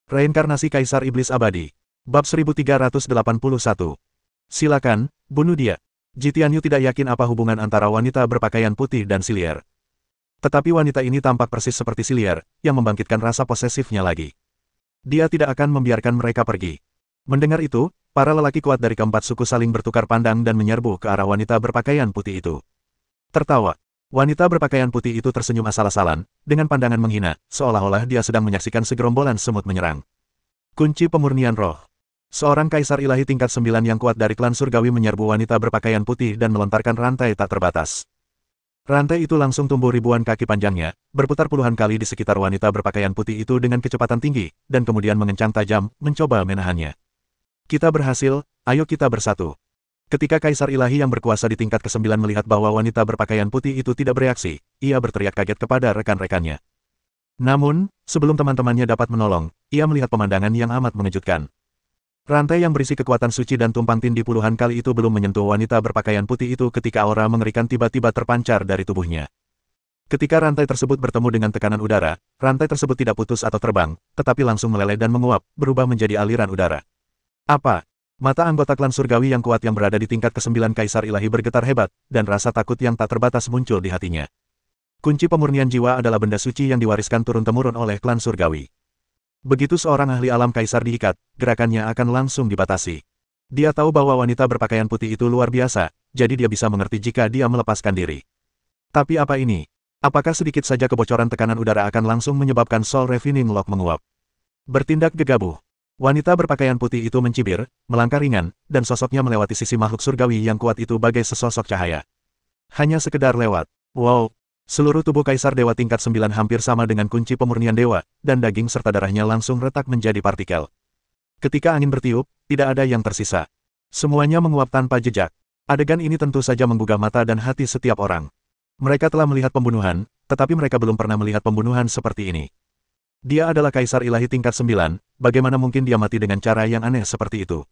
Reinkarnasi Kaisar Iblis Abadi. Bab 1381. Silakan, bunuh dia. Ji Tianyu tidak yakin apa hubungan antara wanita berpakaian putih dan Si Lier. Tetapi wanita ini tampak persis seperti Si Lier, yang membangkitkan rasa posesifnya lagi. Dia tidak akan membiarkan mereka pergi. Mendengar itu, para lelaki kuat dari keempat suku saling bertukar pandang dan menyerbu ke arah wanita berpakaian putih itu. Tertawa. Wanita berpakaian putih itu tersenyum asal-asalan, dengan pandangan menghina, seolah-olah dia sedang menyaksikan segerombolan semut menyerang. Kunci pemurnian roh. Seorang kaisar ilahi tingkat 9 yang kuat dari klan surgawi menyerbu wanita berpakaian putih dan melontarkan rantai tak terbatas. Rantai itu langsung tumbuh ribuan kaki panjangnya, berputar puluhan kali di sekitar wanita berpakaian putih itu dengan kecepatan tinggi, dan kemudian mengencang tajam, mencoba menahannya. Kita berhasil, ayo kita bersatu. Ketika kaisar ilahi yang berkuasa di tingkat ke-9 melihat bahwa wanita berpakaian putih itu tidak bereaksi, ia berteriak kaget kepada rekan-rekannya. Namun, sebelum teman-temannya dapat menolong, ia melihat pemandangan yang amat mengejutkan. Rantai yang berisi kekuatan suci dan tumpang tindih puluhan kali itu belum menyentuh wanita berpakaian putih itu ketika aura mengerikan tiba-tiba terpancar dari tubuhnya. Ketika rantai tersebut bertemu dengan tekanan udara, rantai tersebut tidak putus atau terbang, tetapi langsung meleleh dan menguap, berubah menjadi aliran udara. Apa? Mata anggota klan surgawi yang kuat yang berada di tingkat ke-9 kaisar ilahi bergetar hebat, dan rasa takut yang tak terbatas muncul di hatinya. Kunci pemurnian jiwa adalah benda suci yang diwariskan turun-temurun oleh klan surgawi. Begitu seorang ahli alam kaisar diikat, gerakannya akan langsung dibatasi. Dia tahu bahwa wanita berpakaian putih itu luar biasa, jadi dia bisa mengerti jika dia melepaskan diri. Tapi apa ini? Apakah sedikit saja kebocoran tekanan udara akan langsung menyebabkan Soul Refining Lock menguap? Bertindak gegabah. Wanita berpakaian putih itu mencibir, melangkah ringan, dan sosoknya melewati sisi makhluk surgawi yang kuat itu bagai sesosok cahaya. Hanya sekedar lewat. Wow! Seluruh tubuh Kaisar Dewa tingkat 9 hampir sama dengan kunci pemurnian dewa, dan daging serta darahnya langsung retak menjadi partikel. Ketika angin bertiup, tidak ada yang tersisa. Semuanya menguap tanpa jejak. Adegan ini tentu saja menggugah mata dan hati setiap orang. Mereka telah melihat pembunuhan, tetapi mereka belum pernah melihat pembunuhan seperti ini. Dia adalah Kaisar Ilahi tingkat 9, bagaimana mungkin dia mati dengan cara yang aneh seperti itu?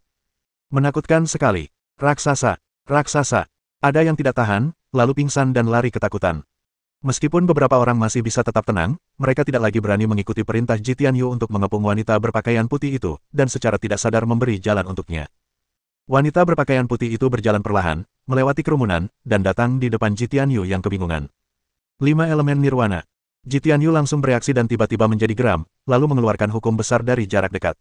Menakutkan sekali. Raksasa, raksasa. Ada yang tidak tahan, lalu pingsan dan lari ketakutan. Meskipun beberapa orang masih bisa tetap tenang, mereka tidak lagi berani mengikuti perintah Ji Tianyu untuk mengepung wanita berpakaian putih itu, dan secara tidak sadar memberi jalan untuknya. Wanita berpakaian putih itu berjalan perlahan, melewati kerumunan, dan datang di depan Ji Tianyu yang kebingungan. 5 elemen nirwana. Ji Tianyu langsung bereaksi dan tiba-tiba menjadi geram, lalu mengeluarkan hukum besar dari jarak dekat.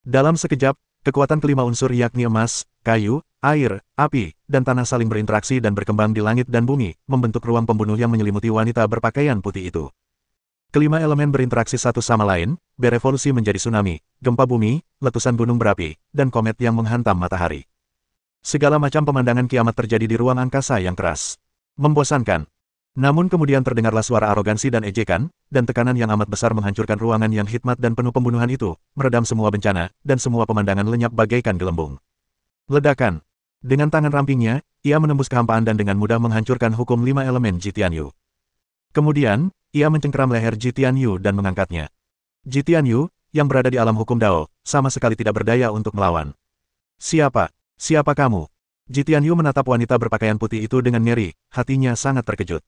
Dalam sekejap, kekuatan kelima unsur yakni emas, kayu, air, api, dan tanah saling berinteraksi dan berkembang di langit dan bumi, membentuk ruang pembunuh yang menyelimuti wanita berpakaian putih itu. Kelima elemen berinteraksi satu sama lain, berevolusi menjadi tsunami, gempa bumi, letusan gunung berapi, dan komet yang menghantam matahari. Segala macam pemandangan kiamat terjadi di ruang angkasa yang keras. Membosankan. Namun kemudian terdengarlah suara arogansi dan ejekan, dan tekanan yang amat besar menghancurkan ruangan yang hikmat dan penuh pembunuhan itu, meredam semua bencana, dan semua pemandangan lenyap bagaikan gelembung. Ledakan. Dengan tangan rampingnya, ia menembus kehampaan dan dengan mudah menghancurkan hukum 5 elemen Ji Tianyu. Kemudian, ia mencengkeram leher Ji Tianyu dan mengangkatnya. Ji Tianyu, yang berada di alam hukum Dao, sama sekali tidak berdaya untuk melawan. Siapa? Siapa kamu? Ji Tianyu menatap wanita berpakaian putih itu dengan ngeri, hatinya sangat terkejut.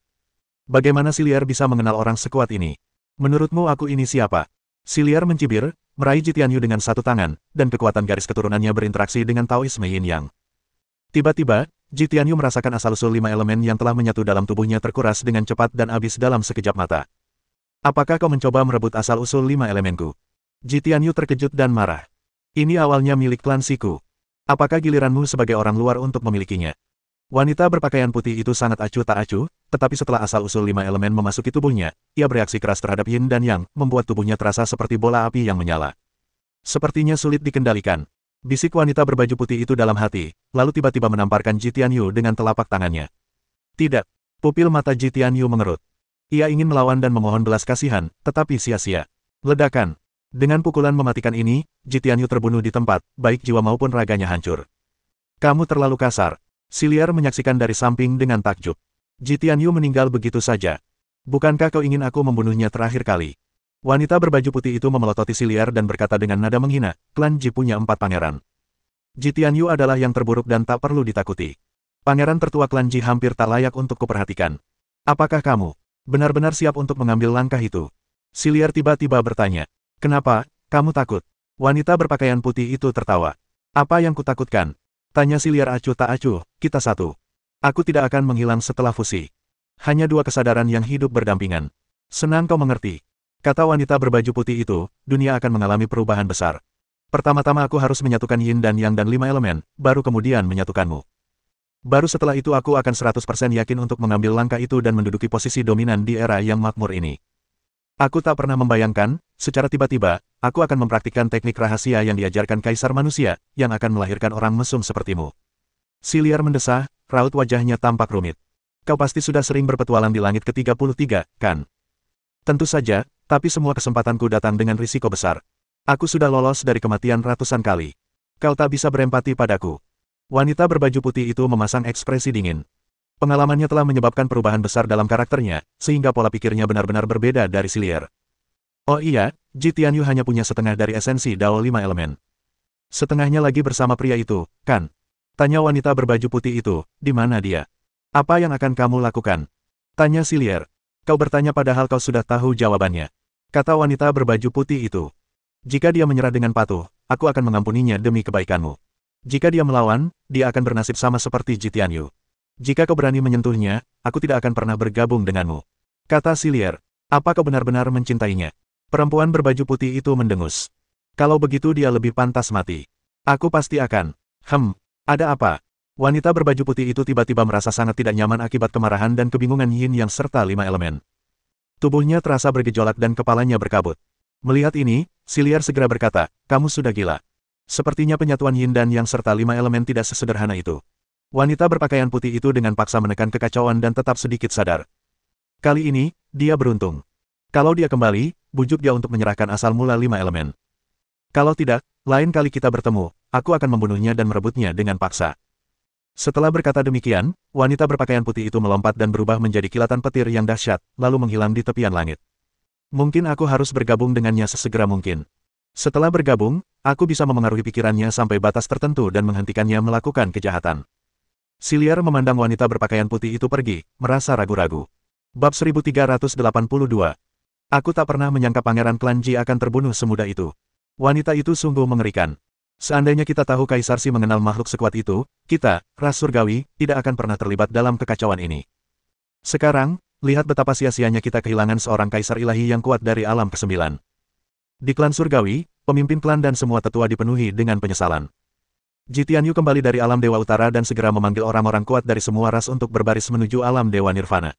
Bagaimana Si Lier bisa mengenal orang sekuat ini? Menurutmu aku ini siapa? Si Lier mencibir, meraih Ji Tianyu dengan satu tangan, dan kekuatan garis keturunannya berinteraksi dengan Taoisme Yin Yang. Tiba-tiba, Ji Tianyu merasakan asal-usul 5 elemen yang telah menyatu dalam tubuhnya terkuras dengan cepat dan habis dalam sekejap mata. Apakah kau mencoba merebut asal-usul 5 elemenku? Ji Tianyu terkejut dan marah. Ini awalnya milik klan Siku. Apakah giliranmu sebagai orang luar untuk memilikinya? Wanita berpakaian putih itu sangat acuh tak acuh, tetapi setelah asal-usul 5 elemen memasuki tubuhnya, ia bereaksi keras terhadap Yin dan Yang, membuat tubuhnya terasa seperti bola api yang menyala. Sepertinya sulit dikendalikan. Bisik wanita berbaju putih itu dalam hati, lalu tiba-tiba menamparkan Ji Tianyu dengan telapak tangannya. Tidak. Pupil mata Ji Tianyu mengerut. Ia ingin melawan dan memohon belas kasihan, tetapi sia-sia. Ledakan. Dengan pukulan mematikan ini, Ji Tianyu terbunuh di tempat, baik jiwa maupun raganya hancur. Kamu terlalu kasar. Si Lier menyaksikan dari samping dengan takjub. Ji Tianyu meninggal begitu saja. Bukankah kau ingin aku membunuhnya terakhir kali? Wanita berbaju putih itu memelototi Si Lier dan berkata dengan nada menghina, klan Ji punya 4 pangeran. Ji Tianyu adalah yang terburuk dan tak perlu ditakuti. Pangeran tertua klan Ji hampir tak layak untuk kuperhatikan. Apakah kamu benar-benar siap untuk mengambil langkah itu? Si Lier tiba-tiba bertanya. Kenapa? kamu takut? Wanita berpakaian putih itu tertawa. Apa yang kutakutkan? Tanya Siliar acuh tak acuh, kita satu. Aku tidak akan menghilang setelah fusi. Hanya dua kesadaran yang hidup berdampingan. Senang kau mengerti. Kata wanita berbaju putih itu, dunia akan mengalami perubahan besar. Pertama-tama aku harus menyatukan yin dan yang dan 5 elemen, baru kemudian menyatukanmu. Baru setelah itu aku akan 100% yakin untuk mengambil langkah itu dan menduduki posisi dominan di era yang makmur ini. Aku tak pernah membayangkan, secara tiba-tiba, aku akan mempraktikkan teknik rahasia yang diajarkan Kaisar Manusia, yang akan melahirkan orang mesum sepertimu. Siliar mendesah, raut wajahnya tampak rumit. Kau pasti sudah sering berpetualang di langit ke-33, kan? Tentu saja, tapi semua kesempatanku datang dengan risiko besar. Aku sudah lolos dari kematian ratusan kali. Kau tak bisa berempati padaku. Wanita berbaju putih itu memasang ekspresi dingin. Pengalamannya telah menyebabkan perubahan besar dalam karakternya, sehingga pola pikirnya benar-benar berbeda dari Siliar. Oh iya, Ji Tianyu hanya punya setengah dari esensi Dao 5 elemen. Setengahnya lagi bersama pria itu, kan? Tanya wanita berbaju putih itu, di mana dia? Apa yang akan kamu lakukan? Tanya Siliar. Kau bertanya padahal kau sudah tahu jawabannya. Kata wanita berbaju putih itu. Jika dia menyerah dengan patuh, aku akan mengampuninya demi kebaikanmu. Jika dia melawan, dia akan bernasib sama seperti Ji Tianyu. Jika kau berani menyentuhnya, aku tidak akan pernah bergabung denganmu. Kata Siliar. Apa kau benar-benar mencintainya? Perempuan berbaju putih itu mendengus. Kalau begitu dia lebih pantas mati. Aku pasti akan. Ada apa? Wanita berbaju putih itu tiba-tiba merasa sangat tidak nyaman akibat kemarahan dan kebingungan yin yang serta 5 elemen. Tubuhnya terasa bergejolak dan kepalanya berkabut. Melihat ini, Siliar segera berkata, kamu sudah gila. Sepertinya penyatuan yin dan yang serta 5 elemen tidak sesederhana itu. Wanita berpakaian putih itu dengan paksa menekan kekacauan dan tetap sedikit sadar. Kali ini, dia beruntung. Kalau dia kembali, bujuk dia untuk menyerahkan asal mula 5 elemen. Kalau tidak, lain kali kita bertemu, aku akan membunuhnya dan merebutnya dengan paksa. Setelah berkata demikian, wanita berpakaian putih itu melompat dan berubah menjadi kilatan petir yang dahsyat, lalu menghilang di tepian langit. Mungkin aku harus bergabung dengannya sesegera mungkin. Setelah bergabung, aku bisa memengaruhi pikirannya sampai batas tertentu dan menghentikannya melakukan kejahatan. Siliar memandang wanita berpakaian putih itu pergi, merasa ragu-ragu. Bab 1382. Aku tak pernah menyangka Pangeran Klan Ji akan terbunuh semudah itu. Wanita itu sungguh mengerikan. Seandainya kita tahu Kaisar Si mengenal makhluk sekuat itu, kita, ras surgawi, tidak akan pernah terlibat dalam kekacauan ini. Sekarang, lihat betapa sia-sianya kita kehilangan seorang Kaisar Ilahi yang kuat dari alam ke-9. Di klan surgawi, pemimpin klan dan semua tetua dipenuhi dengan penyesalan. Ji Tianyu kembali dari alam Dewa Utara dan segera memanggil orang-orang kuat dari semua ras untuk berbaris menuju alam Dewa Nirvana.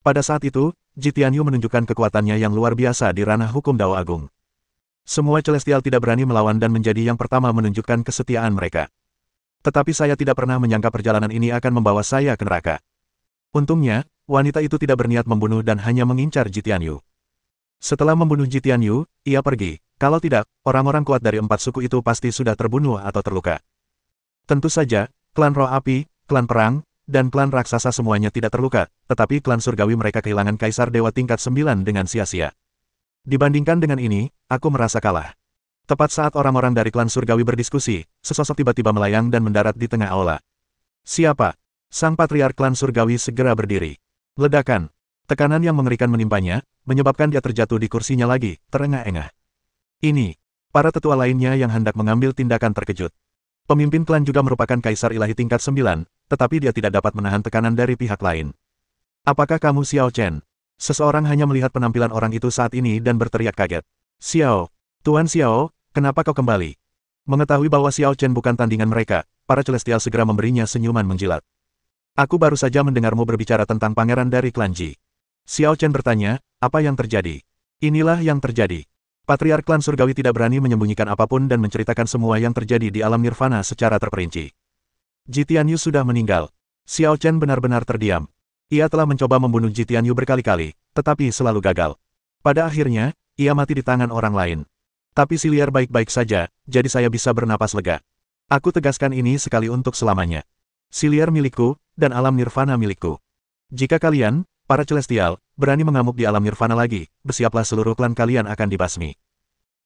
Pada saat itu, Ji Tianyu menunjukkan kekuatannya yang luar biasa di ranah hukum Dao Agung. Semua Celestial tidak berani melawan dan menjadi yang pertama menunjukkan kesetiaan mereka. Tetapi saya tidak pernah menyangka perjalanan ini akan membawa saya ke neraka. Untungnya, wanita itu tidak berniat membunuh dan hanya mengincar Ji Tianyu. Setelah membunuh Ji Tianyu, ia pergi. Kalau tidak, orang-orang kuat dari 4 suku itu pasti sudah terbunuh atau terluka. Tentu saja, klan roh api, klan perang, dan klan raksasa semuanya tidak terluka, tetapi klan surgawi mereka kehilangan Kaisar Dewa tingkat 9 dengan sia-sia. Dibandingkan dengan ini, aku merasa kalah. Tepat saat orang-orang dari klan surgawi berdiskusi, sesosok tiba-tiba melayang dan mendarat di tengah aula. Siapa? Sang patriark klan surgawi segera berdiri. Ledakan. Tekanan yang mengerikan menimpanya, menyebabkan dia terjatuh di kursinya lagi, terengah-engah. Ini. Para tetua lainnya yang hendak mengambil tindakan terkejut. Pemimpin klan juga merupakan Kaisar Ilahi tingkat 9, tetapi dia tidak dapat menahan tekanan dari pihak lain. Apakah kamu Xiao Chen? Seseorang hanya melihat penampilan orang itu saat ini dan berteriak kaget. Xiao, Tuan Xiao, kenapa kau kembali? Mengetahui bahwa Xiao Chen bukan tandingan mereka, para Celestial segera memberinya senyuman menjilat. Aku baru saja mendengarmu berbicara tentang pangeran dari klan Ji. Xiao Chen bertanya, apa yang terjadi? Inilah yang terjadi. Patriark klan surgawi tidak berani menyembunyikan apapun dan menceritakan semua yang terjadi di alam nirvana secara terperinci. Ji Tianyu sudah meninggal. Xiao Chen benar-benar terdiam. Ia telah mencoba membunuh Ji Tianyu berkali-kali, tetapi selalu gagal. Pada akhirnya, ia mati di tangan orang lain. Tapi Siliar baik-baik saja, jadi saya bisa bernapas lega. Aku tegaskan ini sekali untuk selamanya. Siliar milikku, dan alam nirvana milikku. Jika kalian, para Celestial, berani mengamuk di alam nirvana lagi, bersiaplah seluruh klan kalian akan dibasmi.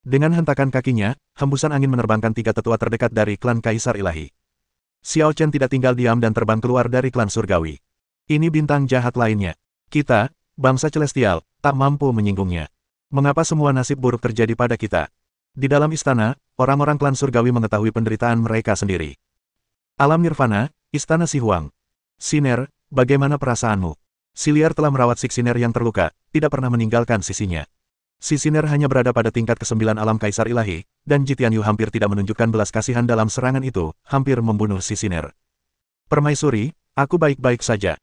Dengan hentakan kakinya, hembusan angin menerbangkan 3 tetua terdekat dari klan Kaisar Ilahi. Xiao Chen tidak tinggal diam dan terbang keluar dari klan surgawi. Ini bintang jahat lainnya. Kita, bangsa Celestial, tak mampu menyinggungnya. Mengapa semua nasib buruk terjadi pada kita? Di dalam istana, orang-orang klan surgawi mengetahui penderitaan mereka sendiri. Alam Nirvana, Istana Si Huang. Siner, bagaimana perasaanmu? Siliar telah merawat Si Siner yang terluka, tidak pernah meninggalkan sisinya. Si Siner hanya berada pada tingkat ke-9 alam Kaisar Ilahi, dan Jitian Yu hampir tidak menunjukkan belas kasihan dalam serangan itu, hampir membunuh Si Siner. Permaisuri, aku baik-baik saja.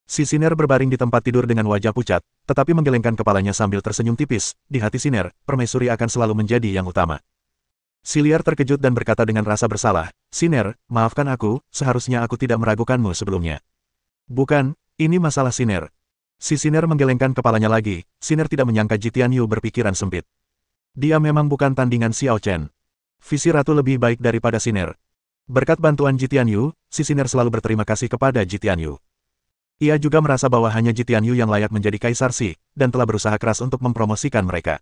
Si Siner berbaring di tempat tidur dengan wajah pucat, tetapi menggelengkan kepalanya sambil tersenyum tipis. Di hati Siner, permaisuri akan selalu menjadi yang utama. Siliar terkejut dan berkata dengan rasa bersalah, Siner, maafkan aku, seharusnya aku tidak meragukanmu sebelumnya. Bukan, ini masalah Siner. Si Siner menggelengkan kepalanya lagi. Siner tidak menyangka Jitian Yu berpikiran sempit. Dia memang bukan tandingan Xiao Chen. Visi Ratu lebih baik daripada Siner. Berkat bantuan Jitian Yu, si Siner selalu berterima kasih kepada Jitian Yu. Ia juga merasa bahwa hanya Jitian Yu yang layak menjadi Kaisar Si, dan telah berusaha keras untuk mempromosikan mereka.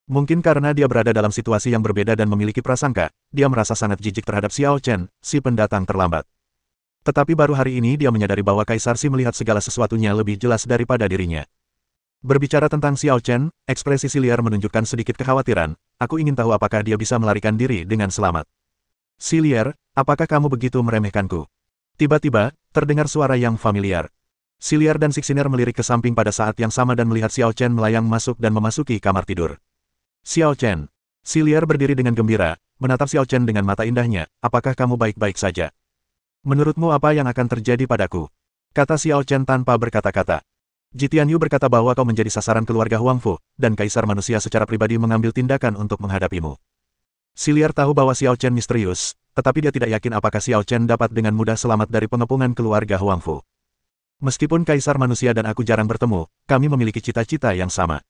Mungkin karena dia berada dalam situasi yang berbeda dan memiliki prasangka, dia merasa sangat jijik terhadap Xiao Chen, si pendatang terlambat. Tetapi baru hari ini dia menyadari bahwa Kaisar Si melihat segala sesuatunya lebih jelas daripada dirinya. Berbicara tentang Xiao Chen, ekspresi Siliar menunjukkan sedikit kekhawatiran. Aku ingin tahu apakah dia bisa melarikan diri dengan selamat. Siliar, apakah kamu begitu meremehkanku? Tiba-tiba, terdengar suara yang familiar. Siliar dan Si Siner melirik ke samping pada saat yang sama dan melihat Xiao Chen melayang masuk dan memasuki kamar tidur. Xiao Chen. Siliar berdiri dengan gembira, menatap Xiao Chen dengan mata indahnya. Apakah kamu baik-baik saja? Menurutmu apa yang akan terjadi padaku? Kata Xiao Chen tanpa berkata-kata. Jitian Yu berkata bahwa kau menjadi sasaran keluarga Huang Fu, dan Kaisar Manusia secara pribadi mengambil tindakan untuk menghadapimu. Siliar tahu bahwa Xiao Chen misterius, tetapi dia tidak yakin apakah Xiao Chen dapat dengan mudah selamat dari pengepungan keluarga Huang Fu. Meskipun Kaisar Manusia dan aku jarang bertemu, kami memiliki cita-cita yang sama.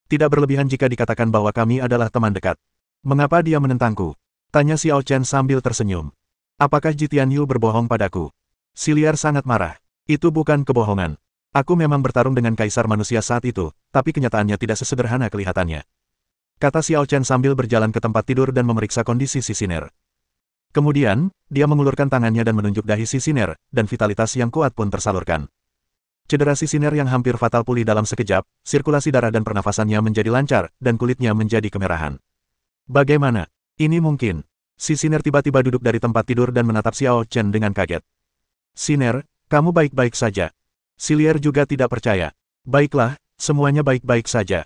Tidak berlebihan jika dikatakan bahwa kami adalah teman dekat. Mengapa dia menentangku? Tanya Xiao Chen sambil tersenyum. Apakah Jitian Yu berbohong padaku? Siliar sangat marah. Itu bukan kebohongan. Aku memang bertarung dengan Kaisar Manusia saat itu, tapi kenyataannya tidak sesederhana kelihatannya. Kata Xiao Chen sambil berjalan ke tempat tidur dan memeriksa kondisi Si Siner. Kemudian, dia mengulurkan tangannya dan menunjuk dahi Si Siner, dan vitalitas yang kuat pun tersalurkan. Cedera Si Siner yang hampir fatal pulih dalam sekejap, sirkulasi darah dan pernafasannya menjadi lancar, dan kulitnya menjadi kemerahan. Bagaimana? Ini mungkin. Si Siner tiba-tiba duduk dari tempat tidur dan menatap Xiao Chen dengan kaget. Siner, kamu baik-baik saja. Siliar juga tidak percaya. Baiklah, semuanya baik-baik saja.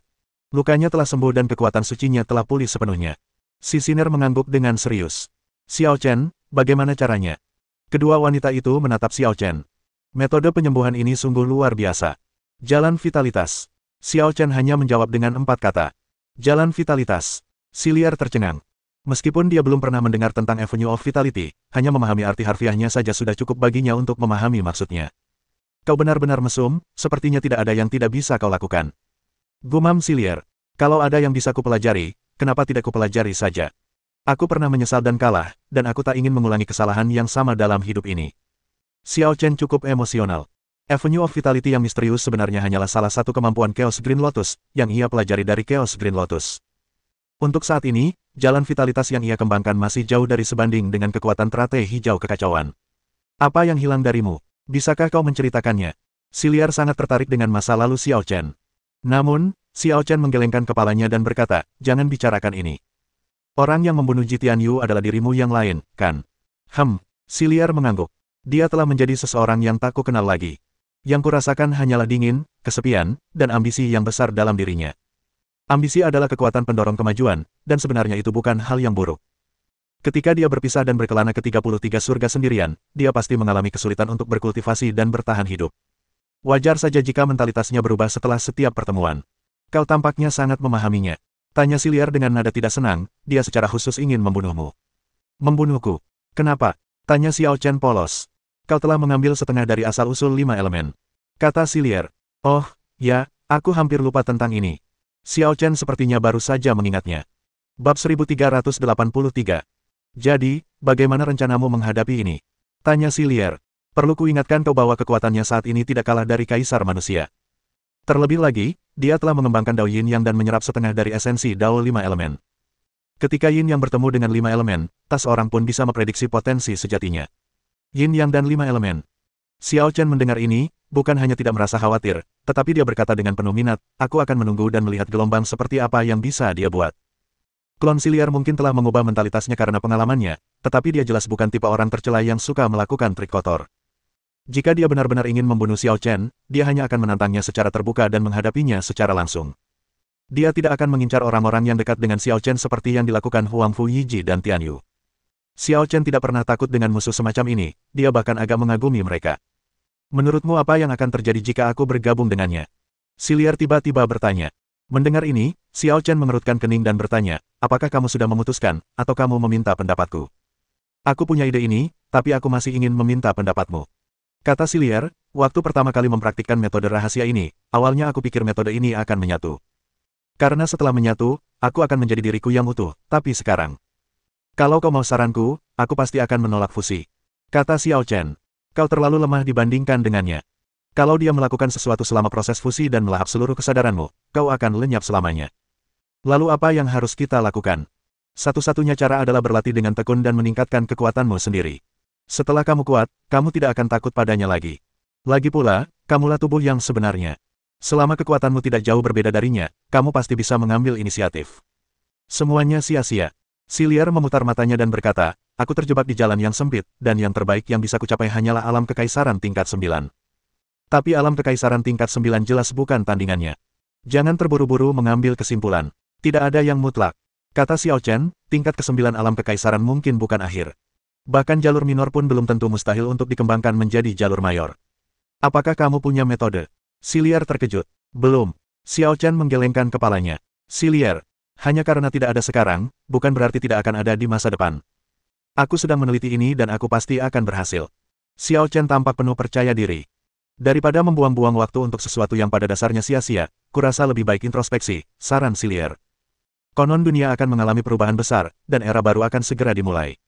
Lukanya telah sembuh dan kekuatan sucinya telah pulih sepenuhnya. Si Siner mengangguk dengan serius. Xiao Chen, bagaimana caranya? Kedua wanita itu menatap Xiao Chen. Metode penyembuhan ini sungguh luar biasa. Jalan vitalitas. Xiao Chen hanya menjawab dengan 4 kata. Jalan vitalitas. Siliar tercengang. Meskipun dia belum pernah mendengar tentang Avenue of Vitality, hanya memahami arti harfiahnya saja sudah cukup baginya untuk memahami maksudnya. Kau benar-benar mesum, sepertinya tidak ada yang tidak bisa kau lakukan. Gumam Siliar. Kalau ada yang bisa kupelajari, kenapa tidak kupelajari saja? Aku pernah menyesal dan kalah, dan aku tak ingin mengulangi kesalahan yang sama dalam hidup ini. Xiao Chen cukup emosional. Avenue of Vitality yang misterius sebenarnya hanyalah salah satu kemampuan Chaos Green Lotus, yang ia pelajari dari Chaos Green Lotus. Untuk saat ini, jalan vitalitas yang ia kembangkan masih jauh dari sebanding dengan kekuatan teratai hijau kekacauan. Apa yang hilang darimu? Bisakah kau menceritakannya? Siliar sangat tertarik dengan masa lalu Xiao Chen. Namun, Xiao Chen menggelengkan kepalanya dan berkata, jangan bicarakan ini. Orang yang membunuh Jitian Yu adalah dirimu yang lain, kan? Siliar mengangguk. Dia telah menjadi seseorang yang tak ku kenal lagi. Yang kurasakan hanyalah dingin, kesepian, dan ambisi yang besar dalam dirinya. Ambisi adalah kekuatan pendorong kemajuan, dan sebenarnya itu bukan hal yang buruk. Ketika dia berpisah dan berkelana ke 33 surga sendirian, dia pasti mengalami kesulitan untuk berkultivasi dan bertahan hidup. Wajar saja jika mentalitasnya berubah setelah setiap pertemuan. Kau tampaknya sangat memahaminya. Tanya Siliar dengan nada tidak senang, dia secara khusus ingin membunuhmu. Membunuhku? Kenapa? Tanya Xiao Chen polos. Kau telah mengambil setengah dari asal-usul 5 elemen. Kata Siliar. Oh, ya, aku hampir lupa tentang ini. Xiao Chen sepertinya baru saja mengingatnya. Bab 1383. Jadi, bagaimana rencanamu menghadapi ini? Tanya Siliar. Perlu kuingatkan kau bahwa kekuatannya saat ini tidak kalah dari Kaisar Manusia. Terlebih lagi, dia telah mengembangkan Dao Yin Yang dan menyerap setengah dari esensi Dao 5 elemen. Ketika Yin Yang bertemu dengan 5 elemen, tak seorang pun bisa memprediksi potensi sejatinya. Yin Yang dan 5 elemen. Xiao Chen mendengar ini, bukan hanya tidak merasa khawatir, tetapi dia berkata dengan penuh minat, aku akan menunggu dan melihat gelombang seperti apa yang bisa dia buat. Klon Silier mungkin telah mengubah mentalitasnya karena pengalamannya, tetapi dia jelas bukan tipe orang tercela yang suka melakukan trik kotor. Jika dia benar-benar ingin membunuh Xiao Chen, dia hanya akan menantangnya secara terbuka dan menghadapinya secara langsung. Dia tidak akan mengincar orang-orang yang dekat dengan Xiao Chen seperti yang dilakukan Huang Fu Yiji dan Tian Yu. Xiao Chen tidak pernah takut dengan musuh semacam ini, dia bahkan agak mengagumi mereka. Menurutmu apa yang akan terjadi jika aku bergabung dengannya? Silier tiba-tiba bertanya. Mendengar ini, Xiao Chen mengerutkan kening dan bertanya, apakah kamu sudah memutuskan, atau kamu meminta pendapatku? Aku punya ide ini, tapi aku masih ingin meminta pendapatmu. Kata Silier, waktu pertama kali mempraktikkan metode rahasia ini, awalnya aku pikir metode ini akan menyatu. Karena setelah menyatu, aku akan menjadi diriku yang utuh, tapi sekarang. Kalau kau mau saranku, aku pasti akan menolak fusi. Kata Xiao Chen, kau terlalu lemah dibandingkan dengannya. Kalau dia melakukan sesuatu selama proses fusi dan melahap seluruh kesadaranmu, kau akan lenyap selamanya. Lalu apa yang harus kita lakukan? Satu-satunya cara adalah berlatih dengan tekun dan meningkatkan kekuatanmu sendiri. Setelah kamu kuat, kamu tidak akan takut padanya lagi. Lagi pula, kamulah tubuh yang sebenarnya. Selama kekuatanmu tidak jauh berbeda darinya, kamu pasti bisa mengambil inisiatif. Semuanya sia-sia. Silier memutar matanya dan berkata, aku terjebak di jalan yang sempit, dan yang terbaik yang bisa kucapai hanyalah alam kekaisaran tingkat 9. Tapi alam kekaisaran tingkat 9 jelas bukan tandingannya. Jangan terburu-buru mengambil kesimpulan. Tidak ada yang mutlak. Kata Xiao Chen, tingkat ke-9 alam kekaisaran mungkin bukan akhir. Bahkan jalur minor pun belum tentu mustahil untuk dikembangkan menjadi jalur mayor. Apakah kamu punya metode? Silier terkejut. Belum. Xiao Chen menggelengkan kepalanya. Silier, hanya karena tidak ada sekarang, bukan berarti tidak akan ada di masa depan. Aku sedang meneliti ini dan aku pasti akan berhasil. Xiao Chen tampak penuh percaya diri. Daripada membuang-buang waktu untuk sesuatu yang pada dasarnya sia-sia, kurasa lebih baik introspeksi, saran Silier. Konon dunia akan mengalami perubahan besar, dan era baru akan segera dimulai.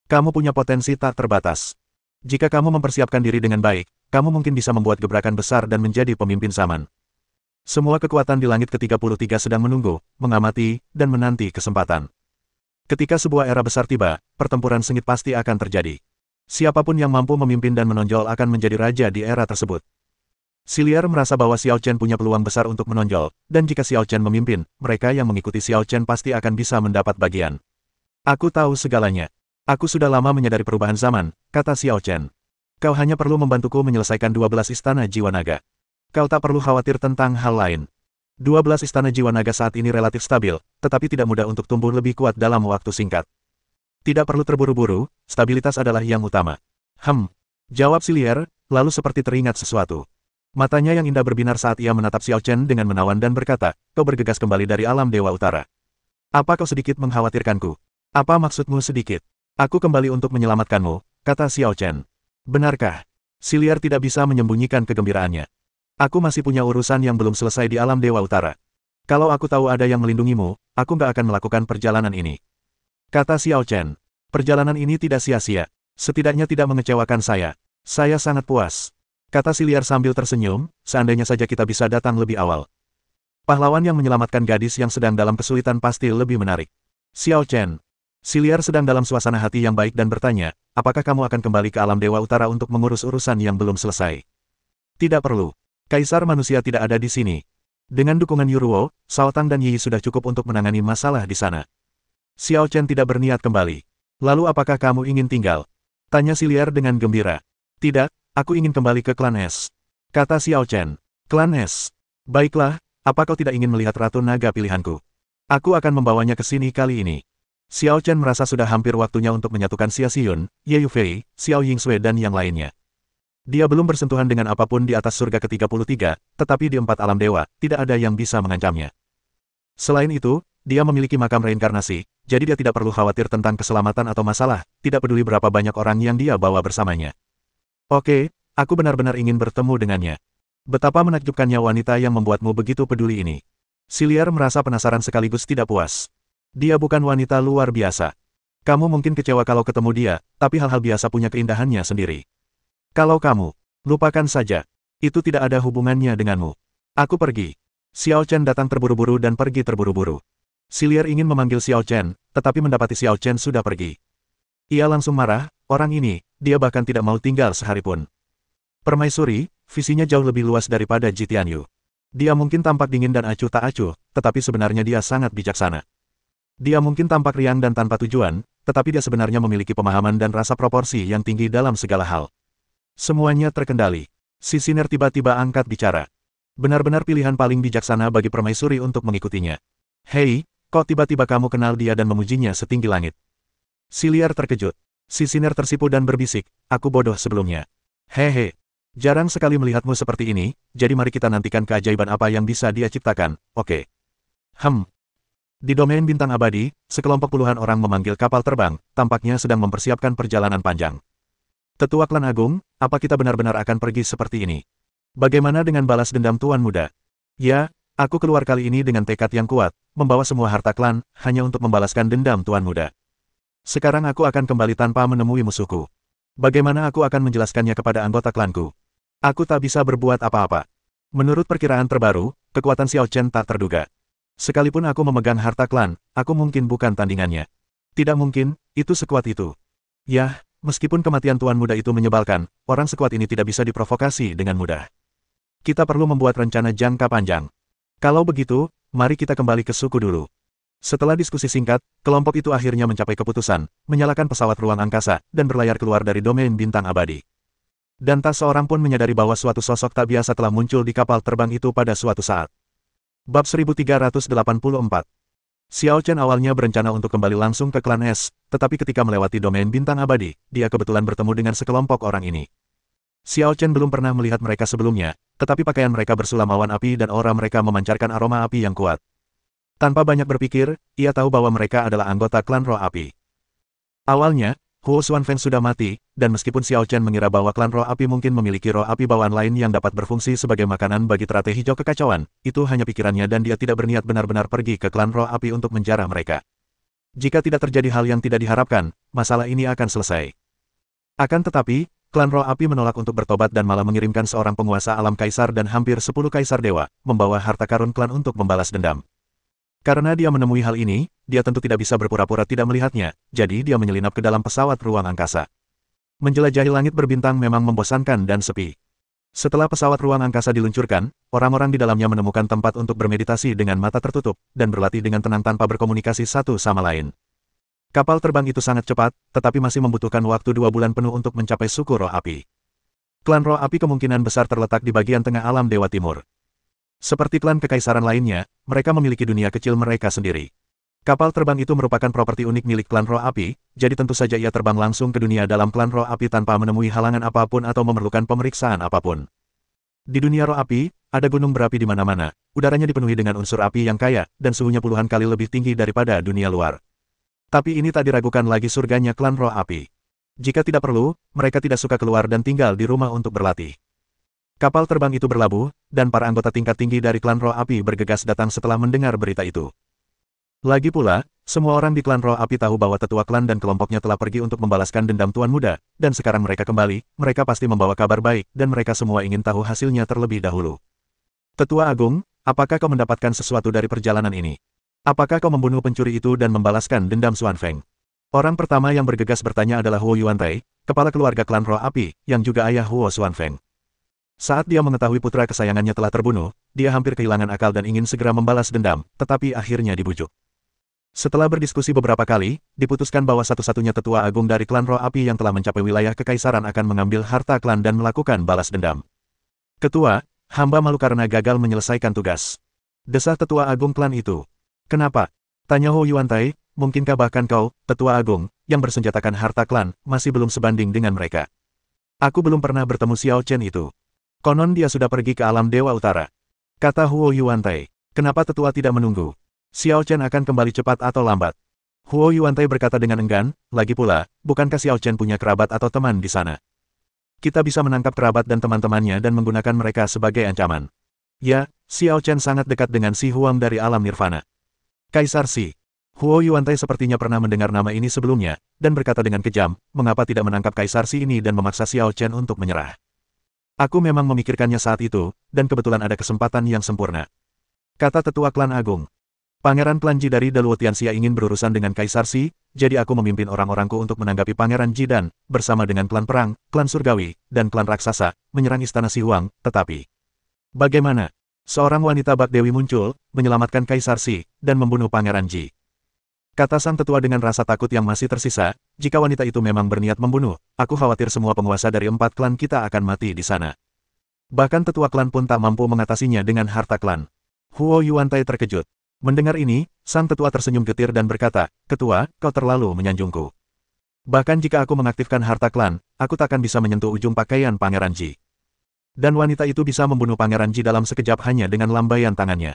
Kamu punya potensi tak terbatas. Jika kamu mempersiapkan diri dengan baik, kamu mungkin bisa membuat gebrakan besar dan menjadi pemimpin zaman. Semua kekuatan di langit ke-33 sedang menunggu, mengamati, dan menanti kesempatan. Ketika sebuah era besar tiba, pertempuran sengit pasti akan terjadi. Siapapun yang mampu memimpin dan menonjol akan menjadi raja di era tersebut. Silier merasa bahwa Xiao Chen punya peluang besar untuk menonjol, dan jika Xiao Chen memimpin, mereka yang mengikuti Xiao Chen pasti akan bisa mendapat bagian. Aku tahu segalanya. Aku sudah lama menyadari perubahan zaman, kata Xiao Chen. Kau hanya perlu membantuku menyelesaikan 12 istana jiwa naga. Kau tak perlu khawatir tentang hal lain. 12 istana jiwa naga saat ini relatif stabil, tetapi tidak mudah untuk tumbuh lebih kuat dalam waktu singkat. Tidak perlu terburu-buru, stabilitas adalah yang utama. Jawab Silier, lalu seperti teringat sesuatu. Matanya yang indah berbinar saat ia menatap Xiao Chen dengan menawan dan berkata, kau bergegas kembali dari alam Dewa Utara. Apa kau sedikit mengkhawatirkanku? Apa maksudmu sedikit? Aku kembali untuk menyelamatkanmu, kata Xiao Chen. Benarkah? Silier tidak bisa menyembunyikan kegembiraannya. Aku masih punya urusan yang belum selesai di alam Dewa Utara. Kalau aku tahu ada yang melindungimu, aku nggak akan melakukan perjalanan ini. Kata Xiao Chen, perjalanan ini tidak sia-sia. Setidaknya tidak mengecewakan saya. Saya sangat puas. Kata Silier sambil tersenyum, seandainya saja kita bisa datang lebih awal. Pahlawan yang menyelamatkan gadis yang sedang dalam kesulitan pasti lebih menarik. Xiao Chen. Silier sedang dalam suasana hati yang baik dan bertanya, apakah kamu akan kembali ke alam Dewa Utara untuk mengurus urusan yang belum selesai? Tidak perlu. Kaisar manusia tidak ada di sini. Dengan dukungan Yuruo, Shao Tang dan Yi sudah cukup untuk menangani masalah di sana. Xiao Chen tidak berniat kembali. Lalu apakah kamu ingin tinggal? Tanya Silier dengan gembira. Tidak, aku ingin kembali ke klan S. Kata Xiao Chen. Klan S. Baiklah, apa kau tidak ingin melihat Ratu Naga pilihanku? Aku akan membawanya ke sini kali ini. Xiao Chen merasa sudah hampir waktunya untuk menyatukan Xia Xiyun, Ye Yufei, Xiao Yingsui dan yang lainnya. Dia belum bersentuhan dengan apapun di atas surga ke-33, tetapi di 4 alam dewa, tidak ada yang bisa mengancamnya. Selain itu, dia memiliki makam reinkarnasi, jadi dia tidak perlu khawatir tentang keselamatan atau masalah, tidak peduli berapa banyak orang yang dia bawa bersamanya. Oke, aku benar-benar ingin bertemu dengannya. Betapa menakjubkannya wanita yang membuatmu begitu peduli ini. Silier merasa penasaran sekaligus tidak puas. Dia bukan wanita luar biasa. Kamu mungkin kecewa kalau ketemu dia, tapi hal-hal biasa punya keindahannya sendiri. Kalau kamu, lupakan saja. Itu tidak ada hubungannya denganmu. Aku pergi. Xiao Chen datang terburu-buru dan pergi terburu-buru. Silier ingin memanggil Xiao Chen, tetapi mendapati Xiao Chen sudah pergi. Ia langsung marah, orang ini, dia bahkan tidak mau tinggal sehari pun. Permaisuri, visinya jauh lebih luas daripada Ji Tianyu. Dia mungkin tampak dingin dan acuh tak acuh, tetapi sebenarnya dia sangat bijaksana. Dia mungkin tampak riang dan tanpa tujuan, tetapi dia sebenarnya memiliki pemahaman dan rasa proporsi yang tinggi dalam segala hal. Semuanya terkendali. Si Sinner tiba-tiba angkat bicara. Benar-benar pilihan paling bijaksana bagi permaisuri untuk mengikutinya. Hei, kok tiba-tiba kamu kenal dia dan memujinya setinggi langit? Si Liar terkejut. Si Sinner tersipu dan berbisik, aku bodoh sebelumnya. Hehe. Jarang sekali melihatmu seperti ini, jadi mari kita nantikan keajaiban apa yang bisa dia ciptakan, oke? Di domain bintang abadi, sekelompok puluhan orang memanggil kapal terbang, tampaknya sedang mempersiapkan perjalanan panjang. Tetua klan agung, apa kita benar-benar akan pergi seperti ini? Bagaimana dengan balas dendam Tuan Muda? Ya, aku keluar kali ini dengan tekad yang kuat, membawa semua harta klan, hanya untuk membalaskan dendam Tuan Muda. Sekarang aku akan kembali tanpa menemui musuhku. Bagaimana aku akan menjelaskannya kepada anggota klanku? Aku tak bisa berbuat apa-apa. Menurut perkiraan terbaru, kekuatan Xiao Chen tak terduga. Sekalipun aku memegang harta klan, aku mungkin bukan tandingannya. Tidak mungkin, itu sekuat itu. Yah, meskipun kematian Tuan Muda itu menyebalkan, orang sekuat ini tidak bisa diprovokasi dengan mudah. Kita perlu membuat rencana jangka panjang. Kalau begitu, mari kita kembali ke suku dulu. Setelah diskusi singkat, kelompok itu akhirnya mencapai keputusan, menyalakan pesawat ruang angkasa, dan berlayar keluar dari domain bintang abadi. Dan tak seorang pun menyadari bahwa suatu sosok tak biasa telah muncul di kapal terbang itu pada suatu saat. Bab 1384. Xiao Chen awalnya berencana untuk kembali langsung ke klan Es, tetapi ketika melewati domain bintang abadi, dia kebetulan bertemu dengan sekelompok orang ini. Xiao Chen belum pernah melihat mereka sebelumnya, tetapi pakaian mereka bersulam awan api dan aura mereka memancarkan aroma api yang kuat. Tanpa banyak berpikir, ia tahu bahwa mereka adalah anggota klan Roh Api. Awalnya, Huo Xuanfeng sudah mati, dan meskipun Xiao Chen mengira bahwa klan Roh Api mungkin memiliki roh api bawaan lain yang dapat berfungsi sebagai makanan bagi teratai hijau kekacauan, itu hanya pikirannya dan dia tidak berniat benar-benar pergi ke klan Roh Api untuk menjarah mereka. Jika tidak terjadi hal yang tidak diharapkan, masalah ini akan selesai. Akan tetapi, klan Roh Api menolak untuk bertobat dan malah mengirimkan seorang penguasa alam kaisar dan hampir 10 kaisar dewa, membawa harta karun klan untuk membalas dendam. Karena dia menemui hal ini, dia tentu tidak bisa berpura-pura tidak melihatnya, jadi dia menyelinap ke dalam pesawat ruang angkasa. Menjelajahi langit berbintang memang membosankan dan sepi. Setelah pesawat ruang angkasa diluncurkan, orang-orang di dalamnya menemukan tempat untuk bermeditasi dengan mata tertutup, dan berlatih dengan tenang tanpa berkomunikasi satu sama lain. Kapal terbang itu sangat cepat, tetapi masih membutuhkan waktu 2 bulan penuh untuk mencapai suku Roh Api. Klan Roh Api kemungkinan besar terletak di bagian tengah alam Dewa Timur. Seperti klan kekaisaran lainnya, mereka memiliki dunia kecil mereka sendiri. Kapal terbang itu merupakan properti unik milik klan Roh Api, jadi tentu saja ia terbang langsung ke dunia dalam klan Roh Api tanpa menemui halangan apapun atau memerlukan pemeriksaan apapun. Di dunia Roh Api, ada gunung berapi di mana-mana, udaranya dipenuhi dengan unsur api yang kaya, dan suhunya puluhan kali lebih tinggi daripada dunia luar. Tapi ini tak diragukan lagi surganya klan Roh Api. Jika tidak perlu, mereka tidak suka keluar dan tinggal di rumah untuk berlatih. Kapal terbang itu berlabuh, dan para anggota tingkat tinggi dari klan Roh Api bergegas datang setelah mendengar berita itu. Lagi pula, semua orang di klan Roh Api tahu bahwa tetua klan dan kelompoknya telah pergi untuk membalaskan dendam Tuan Muda, dan sekarang mereka kembali, mereka pasti membawa kabar baik, dan mereka semua ingin tahu hasilnya terlebih dahulu. Tetua Agung, apakah kau mendapatkan sesuatu dari perjalanan ini? Apakah kau membunuh pencuri itu dan membalaskan dendam Xuanfeng? Orang pertama yang bergegas bertanya adalah Huo Yuantai, kepala keluarga klan Roh Api, yang juga ayah Huo Xuanfeng. Saat dia mengetahui putra kesayangannya telah terbunuh, dia hampir kehilangan akal dan ingin segera membalas dendam, tetapi akhirnya dibujuk. Setelah berdiskusi beberapa kali, diputuskan bahwa satu-satunya tetua agung dari klan Roh Api yang telah mencapai wilayah kekaisaran akan mengambil harta klan dan melakukan balas dendam. Ketua, hamba malu karena gagal menyelesaikan tugas. Desah tetua agung klan itu. Kenapa? Tanya Huo Yuantai, mungkinkah bahkan kau, tetua agung, yang bersenjatakan harta klan, masih belum sebanding dengan mereka? Aku belum pernah bertemu Xiao Chen itu. Konon dia sudah pergi ke alam Dewa Utara. Kata Huo Yuantai. Kenapa tetua tidak menunggu? Xiao Chen akan kembali cepat atau lambat. Huo Yuantai berkata dengan enggan, lagi pula, bukankah Xiao Chen punya kerabat atau teman di sana? Kita bisa menangkap kerabat dan teman-temannya dan menggunakan mereka sebagai ancaman. Ya, Xiao Chen sangat dekat dengan Si Huang dari alam Nirvana. Kaisar Si. Huo Yuantai sepertinya pernah mendengar nama ini sebelumnya, dan berkata dengan kejam, mengapa tidak menangkap Kaisar Si ini dan memaksa Xiao Chen untuk menyerah? Aku memang memikirkannya saat itu, dan kebetulan ada kesempatan yang sempurna. Kata tetua klan agung. Pangeran klan Ji dari Daluo Tianxia ingin berurusan dengan Kaisar Si, jadi aku memimpin orang-orangku untuk menanggapi Pangeran Ji dan, bersama dengan klan perang, klan surgawi, dan klan raksasa, menyerang istana Si Huang, tetapi... Bagaimana? Seorang wanita bak dewi muncul, menyelamatkan Kaisar Si, dan membunuh Pangeran Ji. Kata sang tetua dengan rasa takut yang masih tersisa, jika wanita itu memang berniat membunuh, aku khawatir semua penguasa dari 4 klan kita akan mati di sana. Bahkan tetua klan pun tak mampu mengatasinya dengan harta klan. Huo Yuantai terkejut. Mendengar ini, sang tetua tersenyum getir dan berkata, "Ketua, kau terlalu menyanjungku. Bahkan jika aku mengaktifkan harta klan, aku takkan bisa menyentuh ujung pakaian Pangeran Ji. Dan wanita itu bisa membunuh Pangeran Ji dalam sekejap hanya dengan lambaian tangannya.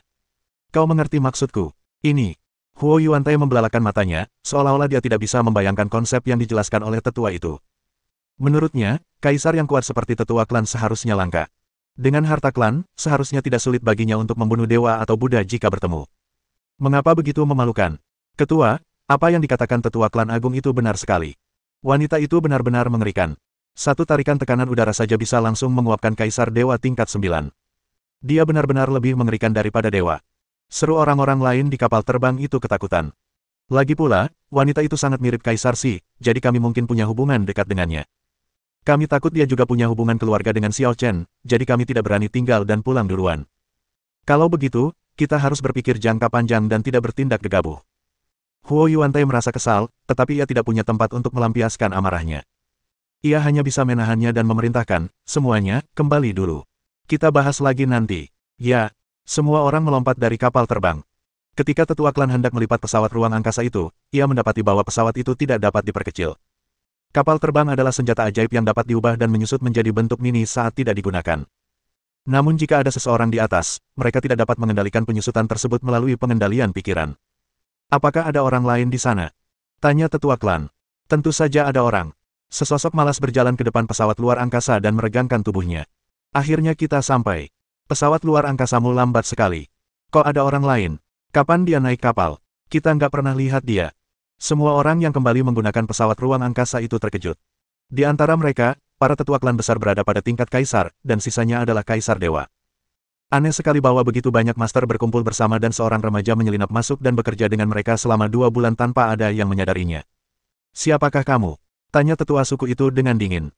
Kau mengerti maksudku? Ini." Huo Yuantai membelalakan matanya, seolah-olah dia tidak bisa membayangkan konsep yang dijelaskan oleh tetua itu. Menurutnya, kaisar yang kuat seperti tetua klan seharusnya langka. Dengan harta klan, seharusnya tidak sulit baginya untuk membunuh dewa atau Buddha jika bertemu. Mengapa begitu memalukan? Ketua, apa yang dikatakan tetua klan agung itu benar sekali. Wanita itu benar-benar mengerikan. Satu tarikan tekanan udara saja bisa langsung menguapkan kaisar dewa tingkat 9. Dia benar-benar lebih mengerikan daripada dewa. Seru orang-orang lain di kapal terbang itu ketakutan. Lagi pula, wanita itu sangat mirip Kaisar Xi, jadi kami mungkin punya hubungan dekat dengannya. Kami takut dia juga punya hubungan keluarga dengan Xiao Chen, jadi kami tidak berani tinggal dan pulang duluan. Kalau begitu, kita harus berpikir jangka panjang dan tidak bertindak gegabah. Huo Yuantai merasa kesal, tetapi ia tidak punya tempat untuk melampiaskan amarahnya. Ia hanya bisa menahannya dan memerintahkan, "Semuanya, kembali dulu. Kita bahas lagi nanti." Ya. Semua orang melompat dari kapal terbang. Ketika tetua klan hendak melipat pesawat ruang angkasa itu, ia mendapati bahwa pesawat itu tidak dapat diperkecil. Kapal terbang adalah senjata ajaib yang dapat diubah dan menyusut menjadi bentuk mini saat tidak digunakan. Namun jika ada seseorang di atas, mereka tidak dapat mengendalikan penyusutan tersebut melalui pengendalian pikiran. "Apakah ada orang lain di sana?" tanya tetua klan. "Tentu saja ada orang." Sesosok malas berjalan ke depan pesawat luar angkasa dan meregangkan tubuhnya. "Akhirnya kita sampai. Pesawat luar angkasamu lambat sekali. Kok ada orang lain? Kapan dia naik kapal? Kita nggak pernah lihat dia." Semua orang yang kembali menggunakan pesawat ruang angkasa itu terkejut. Di antara mereka, para tetua klan besar berada pada tingkat kaisar, dan sisanya adalah kaisar dewa. Aneh sekali bahwa begitu banyak master berkumpul bersama dan seorang remaja menyelinap masuk dan bekerja dengan mereka selama 2 bulan tanpa ada yang menyadarinya. "Siapakah kamu?" tanya tetua suku itu dengan dingin.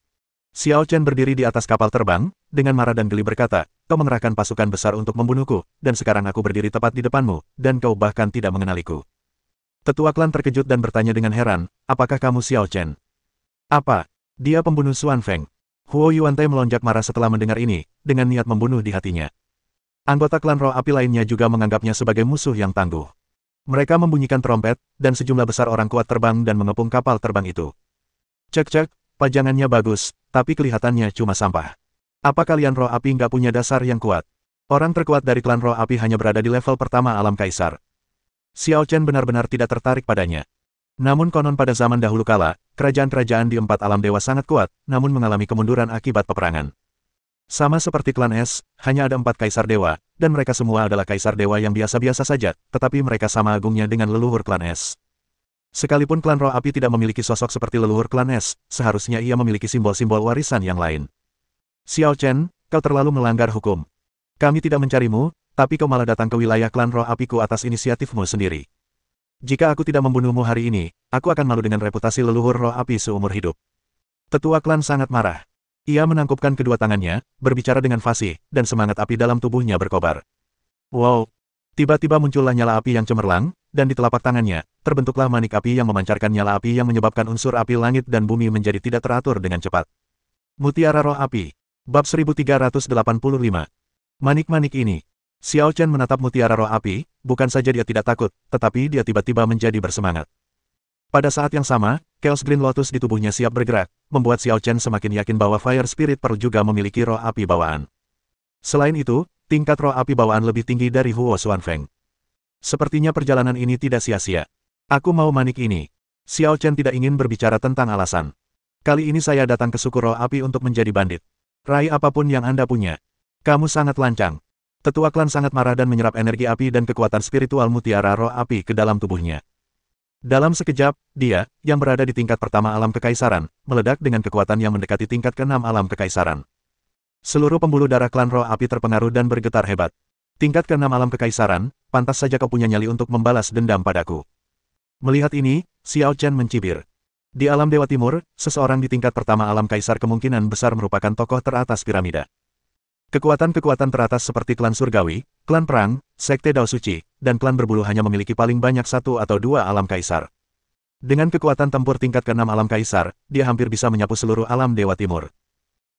Xiao Chen berdiri di atas kapal terbang, dengan marah dan geli berkata, "Kau mengerahkan pasukan besar untuk membunuhku, dan sekarang aku berdiri tepat di depanmu, dan kau bahkan tidak mengenaliku." Tetua klan terkejut dan bertanya dengan heran, "Apakah kamu Xiao Chen?" "Apa? Dia pembunuh Xuan Feng." Huo Yuantai melonjak marah setelah mendengar ini, dengan niat membunuh di hatinya. Anggota klan roh api lainnya juga menganggapnya sebagai musuh yang tangguh. Mereka membunyikan trompet, dan sejumlah besar orang kuat terbang dan mengepung kapal terbang itu. "Cek-cek, pajangannya bagus, tapi kelihatannya cuma sampah. Apa kalian roh api nggak punya dasar yang kuat?" Orang terkuat dari klan roh api hanya berada di level pertama alam kaisar. Xiao Chen benar-benar tidak tertarik padanya. Namun konon pada zaman dahulu kala, kerajaan-kerajaan di 4 alam dewa sangat kuat, namun mengalami kemunduran akibat peperangan. Sama seperti klan Es, hanya ada 4 kaisar dewa, dan mereka semua adalah kaisar dewa yang biasa-biasa saja, tetapi mereka sama agungnya dengan leluhur klan Es. Sekalipun klan roh api tidak memiliki sosok seperti leluhur klan Es, seharusnya ia memiliki simbol-simbol warisan yang lain. "Xiao Chen, kau terlalu melanggar hukum. Kami tidak mencarimu, tapi kau malah datang ke wilayah klan roh apiku atas inisiatifmu sendiri. Jika aku tidak membunuhmu hari ini, aku akan malu dengan reputasi leluhur roh api seumur hidup." Tetua klan sangat marah. Ia menangkupkan kedua tangannya, berbicara dengan fasih, dan semangat api dalam tubuhnya berkobar. Wow! Tiba-tiba muncullah nyala api yang cemerlang, dan di telapak tangannya, terbentuklah manik api yang memancarkan nyala api yang menyebabkan unsur api langit dan bumi menjadi tidak teratur dengan cepat. Mutiara Roh Api. Bab 1385. Manik-manik ini. Xiao Chen menatap mutiara roh api, bukan saja dia tidak takut, tetapi dia tiba-tiba menjadi bersemangat. Pada saat yang sama, Chaos Green Lotus di tubuhnya siap bergerak, membuat Xiao Chen semakin yakin bahwa Fire Spirit Pearl juga memiliki roh api bawaan. Selain itu, tingkat roh api bawaan lebih tinggi dari Huo Xuanfeng. Sepertinya perjalanan ini tidak sia-sia. Aku mau manik ini. Xiao Chen tidak ingin berbicara tentang alasan. Kali ini saya datang ke suku roh api untuk menjadi bandit. Raih apapun yang Anda punya. Kamu sangat lancang. Tetua klan sangat marah dan menyerap energi api dan kekuatan spiritual mutiara roh api ke dalam tubuhnya. Dalam sekejap, dia, yang berada di tingkat pertama alam kekaisaran, meledak dengan kekuatan yang mendekati tingkat ke-6 alam kekaisaran. Seluruh pembuluh darah klan roh api terpengaruh dan bergetar hebat. Tingkat ke-6 alam kekaisaran, pantas saja kau punya nyali untuk membalas dendam padaku. Melihat ini, Xiao Chen mencibir. Di alam Dewa Timur, seseorang di tingkat pertama alam kaisar kemungkinan besar merupakan tokoh teratas piramida. Kekuatan-kekuatan teratas seperti klan surgawi, klan perang, sekte Dao Suci, dan klan berbulu hanya memiliki paling banyak satu atau dua alam kaisar. Dengan kekuatan tempur tingkat ke-6 alam kaisar, dia hampir bisa menyapu seluruh alam Dewa Timur.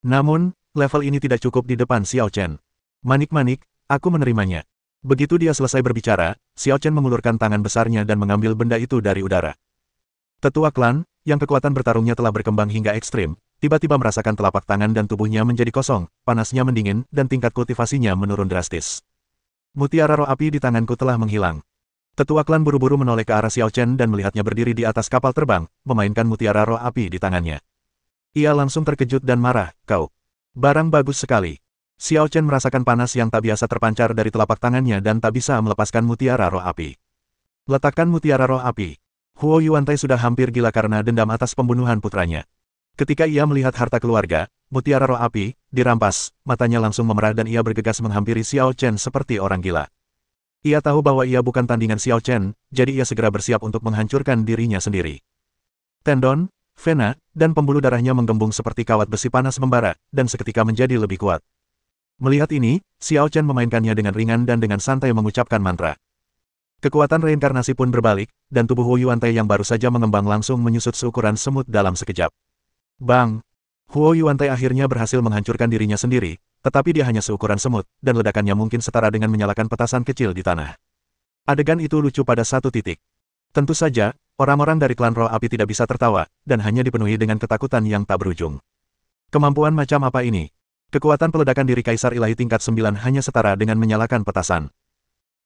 Namun, level ini tidak cukup di depan Xiao Chen. Manik-manik, aku menerimanya. Begitu dia selesai berbicara, Xiao Chen mengulurkan tangan besarnya dan mengambil benda itu dari udara. Tetua klan, yang kekuatan bertarungnya telah berkembang hingga ekstrim, tiba-tiba merasakan telapak tangan dan tubuhnya menjadi kosong, panasnya mendingin, dan tingkat kultivasinya menurun drastis. Mutiara roh api di tanganku telah menghilang. Tetua klan buru-buru menoleh ke arah Xiao Chen dan melihatnya berdiri di atas kapal terbang, memainkan mutiara roh api di tangannya. Ia langsung terkejut dan marah, "Kau. Barang bagus sekali." Xiao Chen merasakan panas yang tak biasa terpancar dari telapak tangannya dan tak bisa melepaskan mutiara roh api. Letakkan mutiara roh api. Huo Yuantai sudah hampir gila karena dendam atas pembunuhan putranya. Ketika ia melihat harta keluarga, mutiara roh api, dirampas, matanya langsung memerah dan ia bergegas menghampiri Xiao Chen seperti orang gila. Ia tahu bahwa ia bukan tandingan Xiao Chen, jadi ia segera bersiap untuk menghancurkan dirinya sendiri. Tendon, vena, dan pembuluh darahnya menggembung seperti kawat besi panas membara, dan seketika menjadi lebih kuat. Melihat ini, Xiao Chen memainkannya dengan ringan dan dengan santai mengucapkan mantra. Kekuatan reinkarnasi pun berbalik, dan tubuh Huo Yuantai yang baru saja mengembang langsung menyusut seukuran semut dalam sekejap. Bang! Huo Yuantai akhirnya berhasil menghancurkan dirinya sendiri, tetapi dia hanya seukuran semut, dan ledakannya mungkin setara dengan menyalakan petasan kecil di tanah. Adegan itu lucu pada satu titik. Tentu saja, orang-orang dari klan roh api tidak bisa tertawa, dan hanya dipenuhi dengan ketakutan yang tak berujung. Kemampuan macam apa ini? Kekuatan peledakan diri Kaisar Ilahi tingkat 9 hanya setara dengan menyalakan petasan.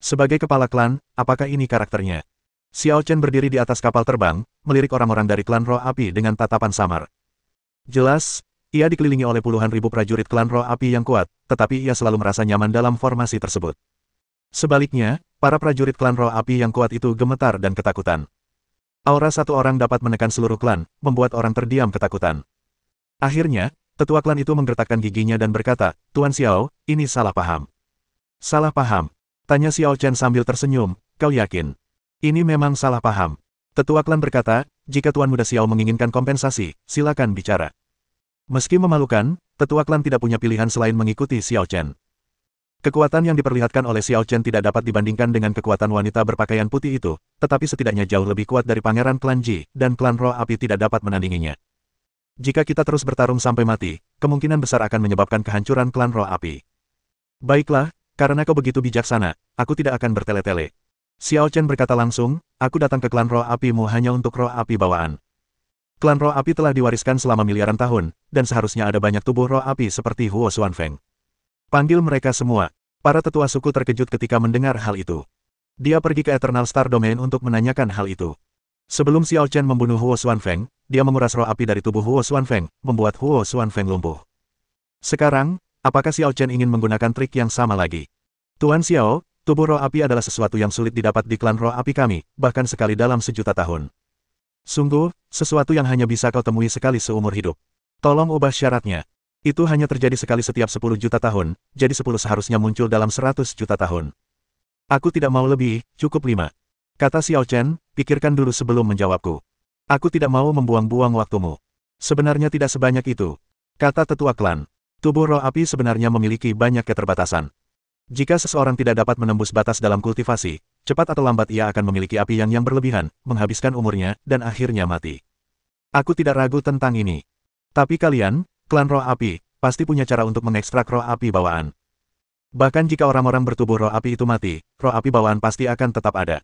Sebagai kepala klan, apakah ini karakternya? Xiao Chen berdiri di atas kapal terbang, melirik orang-orang dari klan roh api dengan tatapan samar. Jelas, ia dikelilingi oleh puluhan ribu prajurit klan roh api yang kuat, tetapi ia selalu merasa nyaman dalam formasi tersebut. Sebaliknya, para prajurit klan roh api yang kuat itu gemetar dan ketakutan. Aura satu orang dapat menekan seluruh klan, membuat orang terdiam ketakutan. Akhirnya, tetua klan itu menggertakkan giginya dan berkata, "Tuan Xiao, ini salah paham." "Salah paham?" Tanya Xiao Chen sambil tersenyum, "Kau yakin?" "Ini memang salah paham." Tetua klan berkata, "Jika Tuan Muda Xiao menginginkan kompensasi, silakan bicara." Meski memalukan, tetua klan tidak punya pilihan selain mengikuti Xiao Chen. Kekuatan yang diperlihatkan oleh Xiao Chen tidak dapat dibandingkan dengan kekuatan wanita berpakaian putih itu, tetapi setidaknya jauh lebih kuat dari pangeran klan Ji, dan klan roh api tidak dapat menandinginya. Jika kita terus bertarung sampai mati, kemungkinan besar akan menyebabkan kehancuran klan roh api. Baiklah, karena kau begitu bijaksana, aku tidak akan bertele-tele. Xiao Chen berkata langsung, "Aku datang ke klan roh apimu hanya untuk roh api bawaan." Klan roh api telah diwariskan selama miliaran tahun, dan seharusnya ada banyak tubuh roh api seperti Huo Xuanfeng. Panggil mereka semua. Para tetua suku terkejut ketika mendengar hal itu. Dia pergi ke Eternal Star Domain untuk menanyakan hal itu. Sebelum Xiao Chen membunuh Huo Xuanfeng, dia menguras roh api dari tubuh Huo Xuanfeng, membuat Huo Xuanfeng lumpuh. Sekarang, apakah Xiao Chen ingin menggunakan trik yang sama lagi? Tuan Xiao, tubuh roh api adalah sesuatu yang sulit didapat di klan roh api kami, bahkan sekali dalam 1.000.000 tahun. Sungguh, sesuatu yang hanya bisa kau temui sekali seumur hidup. Tolong ubah syaratnya. Itu hanya terjadi sekali setiap 10 juta tahun, jadi 10 seharusnya muncul dalam 100 juta tahun. Aku tidak mau lebih, cukup 5. Kata Xiao Chen, pikirkan dulu sebelum menjawabku. Aku tidak mau membuang-buang waktumu. Sebenarnya tidak sebanyak itu. Kata tetua klan. Tubuh roh api sebenarnya memiliki banyak keterbatasan. Jika seseorang tidak dapat menembus batas dalam kultivasi, cepat atau lambat ia akan memiliki api yang berlebihan, menghabiskan umurnya, dan akhirnya mati. Aku tidak ragu tentang ini. Tapi kalian, klan roh api, pasti punya cara untuk mengekstrak roh api bawaan. Bahkan jika orang-orang bertubuh roh api itu mati, roh api bawaan pasti akan tetap ada.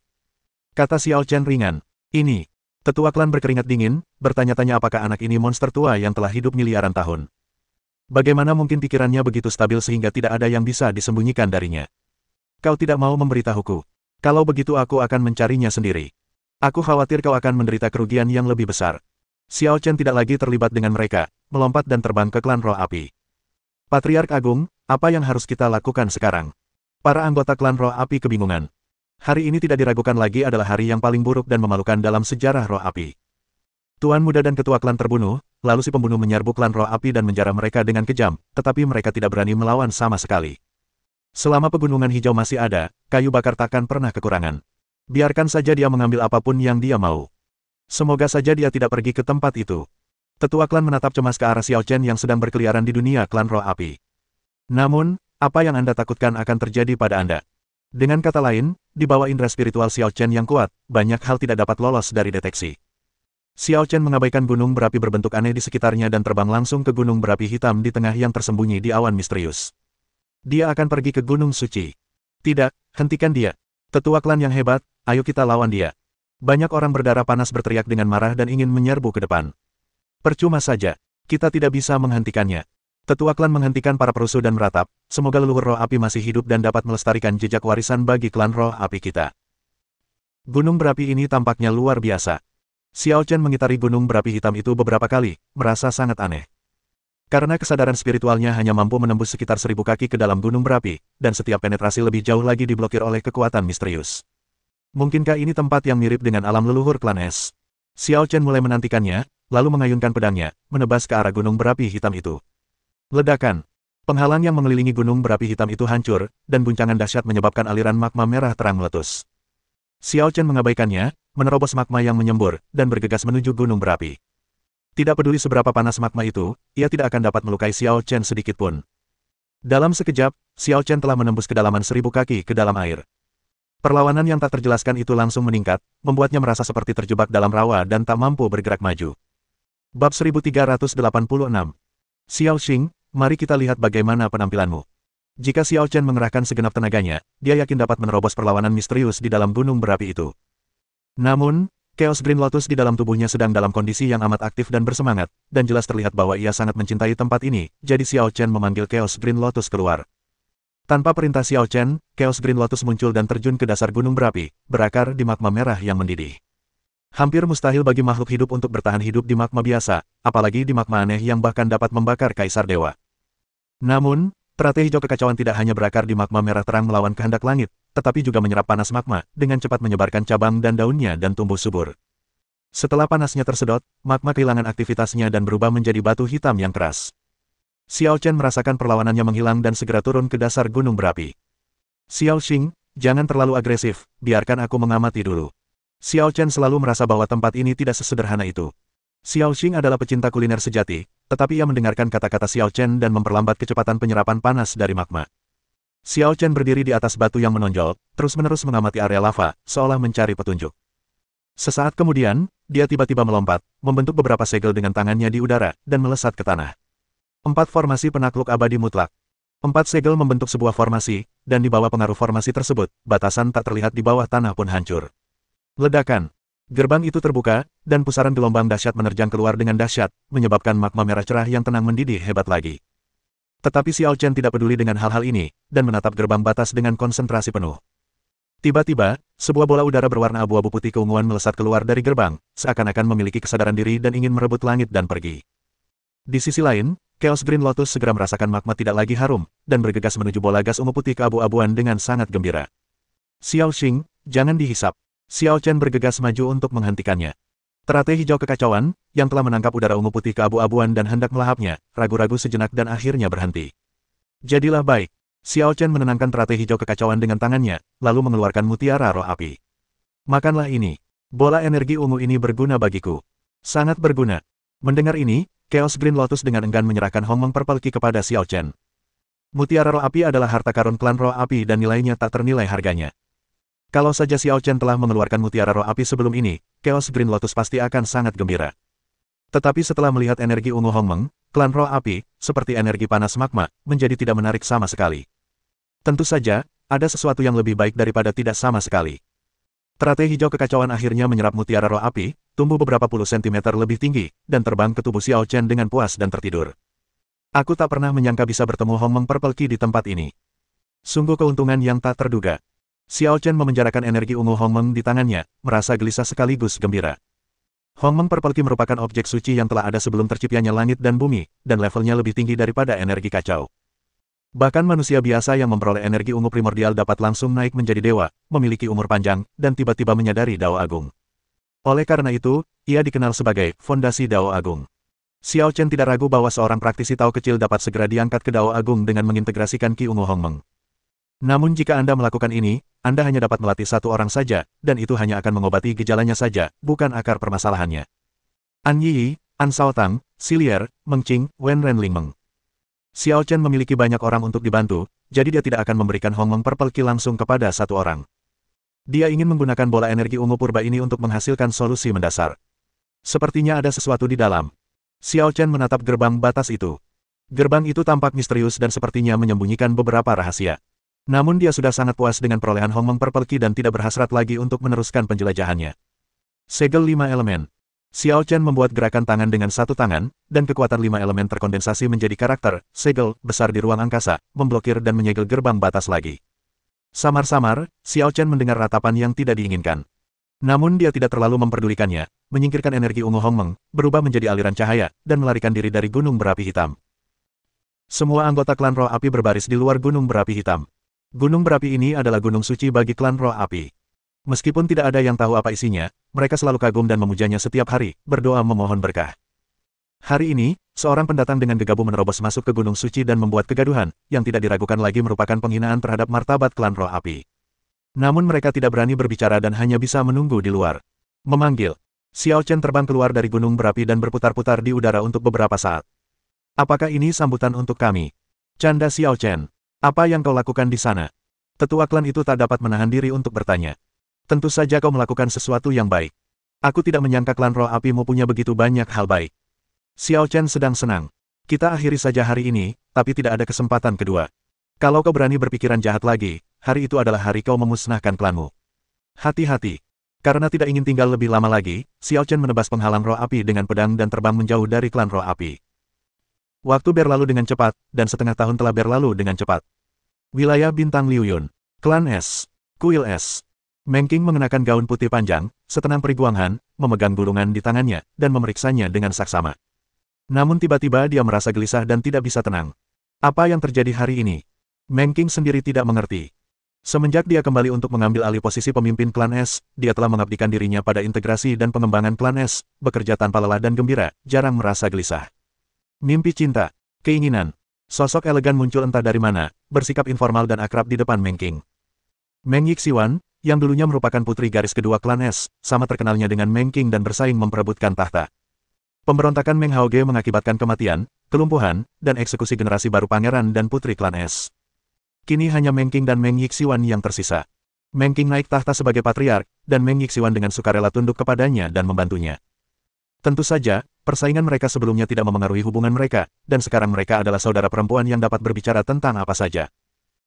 Kata Xiao Chen ringan. Ini. Tetua klan berkeringat dingin, bertanya-tanya apakah anak ini monster tua yang telah hidup miliaran tahun. Bagaimana mungkin pikirannya begitu stabil sehingga tidak ada yang bisa disembunyikan darinya? Kau tidak mau memberitahuku. Kalau begitu aku akan mencarinya sendiri. Aku khawatir kau akan menderita kerugian yang lebih besar. Xiao Chen tidak lagi terlibat dengan mereka, melompat dan terbang ke klan roh api. Patriark Agung, apa yang harus kita lakukan sekarang? Para anggota klan roh api kebingungan. Hari ini tidak diragukan lagi adalah hari yang paling buruk dan memalukan dalam sejarah roh api. Tuan muda dan ketua klan terbunuh, lalu si pembunuh menyerbu klan roh api dan menjara mereka dengan kejam, tetapi mereka tidak berani melawan sama sekali. Selama pegunungan hijau masih ada, kayu bakar takkan pernah kekurangan. Biarkan saja dia mengambil apapun yang dia mau. Semoga saja dia tidak pergi ke tempat itu. Tetua klan menatap cemas ke arah Xiao Chen yang sedang berkeliaran di dunia klan roh api. Namun, apa yang Anda takutkan akan terjadi pada Anda? Dengan kata lain, di bawah indera spiritual Xiao Chen yang kuat, banyak hal tidak dapat lolos dari deteksi. Xiao Chen mengabaikan gunung berapi berbentuk aneh di sekitarnya dan terbang langsung ke gunung berapi hitam di tengah yang tersembunyi di awan misterius. Dia akan pergi ke Gunung Suci. Tidak, hentikan dia. Tetua klan yang hebat, ayo kita lawan dia. Banyak orang berdarah panas berteriak dengan marah dan ingin menyerbu ke depan. Percuma saja, kita tidak bisa menghentikannya. Tetua klan menghentikan para perusuh dan meratap, semoga leluhur roh api masih hidup dan dapat melestarikan jejak warisan bagi klan roh api kita. Gunung berapi ini tampaknya luar biasa. Xiao Chen mengitari gunung berapi hitam itu beberapa kali, merasa sangat aneh. Karena kesadaran spiritualnya hanya mampu menembus sekitar 1000 kaki ke dalam gunung berapi, dan setiap penetrasi lebih jauh lagi diblokir oleh kekuatan misterius. Mungkinkah ini tempat yang mirip dengan alam leluhur klan es? Xiao Chen mulai menantikannya, lalu mengayunkan pedangnya, menebas ke arah gunung berapi hitam itu. Ledakan. Penghalang yang mengelilingi gunung berapi hitam itu hancur, dan guncangan dahsyat menyebabkan aliran magma merah terang meletus. Xiao Chen mengabaikannya, menerobos magma yang menyembur, dan bergegas menuju gunung berapi. Tidak peduli seberapa panas magma itu, ia tidak akan dapat melukai Xiao Chen sedikitpun. Dalam sekejap, Xiao Chen telah menembus kedalaman 1000 kaki ke dalam air. Perlawanan yang tak terjelaskan itu langsung meningkat, membuatnya merasa seperti terjebak dalam rawa dan tak mampu bergerak maju. Bab 1386. Xiao Xing, mari kita lihat bagaimana penampilanmu. Jika Xiao Chen mengerahkan segenap tenaganya, dia yakin dapat menerobos perlawanan misterius di dalam gunung berapi itu. Namun, Chaos Green Lotus di dalam tubuhnya sedang dalam kondisi yang amat aktif dan bersemangat, dan jelas terlihat bahwa ia sangat mencintai tempat ini, jadi Xiao Chen memanggil Chaos Green Lotus keluar. Tanpa perintah Xiao Chen, Chaos Green Lotus muncul dan terjun ke dasar gunung berapi, berakar di magma merah yang mendidih. Hampir mustahil bagi makhluk hidup untuk bertahan hidup di magma biasa, apalagi di magma aneh yang bahkan dapat membakar Kaisar Dewa. Namun, teratai hijau kekacauan tidak hanya berakar di magma merah terang melawan kehendak langit, tetapi juga menyerap panas magma, dengan cepat menyebarkan cabang dan daunnya dan tumbuh subur. Setelah panasnya tersedot, magma kehilangan aktivitasnya dan berubah menjadi batu hitam yang keras. Xiao Chen merasakan perlawanannya menghilang dan segera turun ke dasar gunung berapi. Xiao Xing, jangan terlalu agresif, biarkan aku mengamati dulu. Xiao Chen selalu merasa bahwa tempat ini tidak sesederhana itu. Xiao Xing adalah pecinta kuliner sejati, tetapi ia mendengarkan kata-kata Xiao Chen dan memperlambat kecepatan penyerapan panas dari magma. Xiao Chen berdiri di atas batu yang menonjol, terus-menerus mengamati area lava, seolah mencari petunjuk. Sesaat kemudian, dia tiba-tiba melompat, membentuk beberapa segel dengan tangannya di udara, dan melesat ke tanah. 4 formasi penakluk abadi mutlak. 4 segel membentuk sebuah formasi, dan di bawah pengaruh formasi tersebut, batasan tak terlihat di bawah tanah pun hancur. Ledakan. Gerbang itu terbuka, dan pusaran gelombang dahsyat menerjang keluar dengan dahsyat, menyebabkan magma merah cerah yang tenang mendidih hebat lagi. Tetapi Xiao Chen tidak peduli dengan hal-hal ini, dan menatap gerbang batas dengan konsentrasi penuh. Tiba-tiba, sebuah bola udara berwarna abu-abu putih keunguan melesat keluar dari gerbang, seakan-akan memiliki kesadaran diri dan ingin merebut langit dan pergi. Di sisi lain, Chaos Green Lotus segera merasakan magma tidak lagi harum, dan bergegas menuju bola gas ungu putih keabu-abuan dengan sangat gembira. Xiao Xing, jangan dihisap. Xiao Chen bergegas maju untuk menghentikannya. Teratai hijau kekacauan, yang telah menangkap udara ungu putih keabu-abuan dan hendak melahapnya, ragu-ragu sejenak dan akhirnya berhenti. Jadilah baik. Xiao Chen menenangkan teratai hijau kekacauan dengan tangannya, lalu mengeluarkan mutiara roh api. Makanlah ini. Bola energi ungu ini berguna bagiku. Sangat berguna. Mendengar ini, Chaos Green Lotus dengan enggan menyerahkan Hongmeng Purple Ki kepada Xiao Chen. Mutiara roh api adalah harta karun klan roh api dan nilainya tak ternilai harganya. Kalau saja Xiao Chen telah mengeluarkan mutiara roh api sebelum ini, Chaos Green Lotus pasti akan sangat gembira. Tetapi setelah melihat energi ungu Hongmeng, klan roh api, seperti energi panas magma, menjadi tidak menarik sama sekali. Tentu saja, ada sesuatu yang lebih baik daripada tidak sama sekali. Teratai hijau kekacauan akhirnya menyerap mutiara roh api, tumbuh beberapa puluh sentimeter lebih tinggi, dan terbang ke tubuh Xiao Chen dengan puas dan tertidur. Aku tak pernah menyangka bisa bertemu Hongmeng Purple Ki di tempat ini. Sungguh keuntungan yang tak terduga. Xiao Chen memenjarakan energi ungu Hongmeng di tangannya, merasa gelisah sekaligus gembira. Hongmeng Purple Ki merupakan objek suci yang telah ada sebelum terciptanya langit dan bumi, dan levelnya lebih tinggi daripada energi kacau. Bahkan manusia biasa yang memperoleh energi ungu primordial dapat langsung naik menjadi dewa, memiliki umur panjang, dan tiba-tiba menyadari Dao Agung. Oleh karena itu, ia dikenal sebagai Fondasi Dao Agung. Xiao Chen tidak ragu bahwa seorang praktisi Tao kecil dapat segera diangkat ke Dao Agung dengan mengintegrasikan Ki Ungu Hongmeng. Namun jika Anda melakukan ini, Anda hanya dapat melatih satu orang saja, dan itu hanya akan mengobati gejalanya saja, bukan akar permasalahannya. An Yi, An Shaotang, Xilier, Meng Qing, Wen Renlingmeng. Xiao Chen memiliki banyak orang untuk dibantu, jadi dia tidak akan memberikan Hongmeng Purple Key langsung kepada satu orang. Dia ingin menggunakan bola energi ungu purba ini untuk menghasilkan solusi mendasar. Sepertinya ada sesuatu di dalam. Xiao Chen menatap gerbang batas itu. Gerbang itu tampak misterius dan sepertinya menyembunyikan beberapa rahasia. Namun dia sudah sangat puas dengan perolehan Hongmeng Purple Key dan tidak berhasrat lagi untuk meneruskan penjelajahannya. Segel 5 elemen. Xiao Chen membuat gerakan tangan dengan satu tangan, dan kekuatan 5 elemen terkondensasi menjadi karakter, segel, besar di ruang angkasa, memblokir dan menyegel gerbang batas lagi. Samar-samar, Xiao Chen mendengar ratapan yang tidak diinginkan. Namun dia tidak terlalu memperdulikannya, menyingkirkan energi ungu Hongmeng, berubah menjadi aliran cahaya, dan melarikan diri dari gunung berapi hitam. Semua anggota klan roh api berbaris di luar gunung berapi hitam. Gunung berapi ini adalah gunung suci bagi klan roh api. Meskipun tidak ada yang tahu apa isinya, mereka selalu kagum dan memujanya setiap hari, berdoa memohon berkah. Hari ini, seorang pendatang dengan gegabah menerobos masuk ke gunung suci dan membuat kegaduhan, yang tidak diragukan lagi merupakan penghinaan terhadap martabat klan roh api. Namun mereka tidak berani berbicara dan hanya bisa menunggu di luar. Memanggil. Xiao Chen terbang keluar dari gunung berapi dan berputar-putar di udara untuk beberapa saat. Apakah ini sambutan untuk kami? Canda Xiao Chen. Apa yang kau lakukan di sana? Tetua klan itu tak dapat menahan diri untuk bertanya. Tentu saja kau melakukan sesuatu yang baik. Aku tidak menyangka klan roh apimu punya begitu banyak hal baik. Xiao Chen sedang senang. Kita akhiri saja hari ini, tapi tidak ada kesempatan kedua. Kalau kau berani berpikiran jahat lagi, hari itu adalah hari kau memusnahkan klanmu. Hati-hati. Karena tidak ingin tinggal lebih lama lagi, Xiao Chen menebas penghalang roh api dengan pedang dan terbang menjauh dari klan roh api. Waktu berlalu dengan cepat, dan setengah tahun telah berlalu dengan cepat. Wilayah Bintang Liuyun. Klan S. Kuil S. Meng Qing mengenakan gaun putih panjang, setenang Pri Guanghan, memegang gulungan di tangannya, dan memeriksanya dengan saksama. Namun tiba-tiba dia merasa gelisah dan tidak bisa tenang. Apa yang terjadi hari ini? Meng Qing sendiri tidak mengerti. Semenjak dia kembali untuk mengambil alih posisi pemimpin klan S, dia telah mengabdikan dirinya pada integrasi dan pengembangan klan S, bekerja tanpa lelah dan gembira, jarang merasa gelisah. Mimpi cinta, keinginan, sosok elegan muncul entah dari mana, bersikap informal dan akrab di depan Meng Qing. Meng Yixiwan, yang dulunya merupakan putri garis kedua klan S, sama terkenalnya dengan Meng Qing dan bersaing memperebutkan tahta. Pemberontakan Meng Haoge mengakibatkan kematian, kelumpuhan, dan eksekusi generasi baru pangeran dan putri klan S. Kini hanya Meng Qing dan Meng Yixiwan yang tersisa. Meng Qing naik tahta sebagai patriark, dan Meng Yixiwan dengan sukarela tunduk kepadanya dan membantunya. Tentu saja, persaingan mereka sebelumnya tidak memengaruhi hubungan mereka, dan sekarang mereka adalah saudara perempuan yang dapat berbicara tentang apa saja.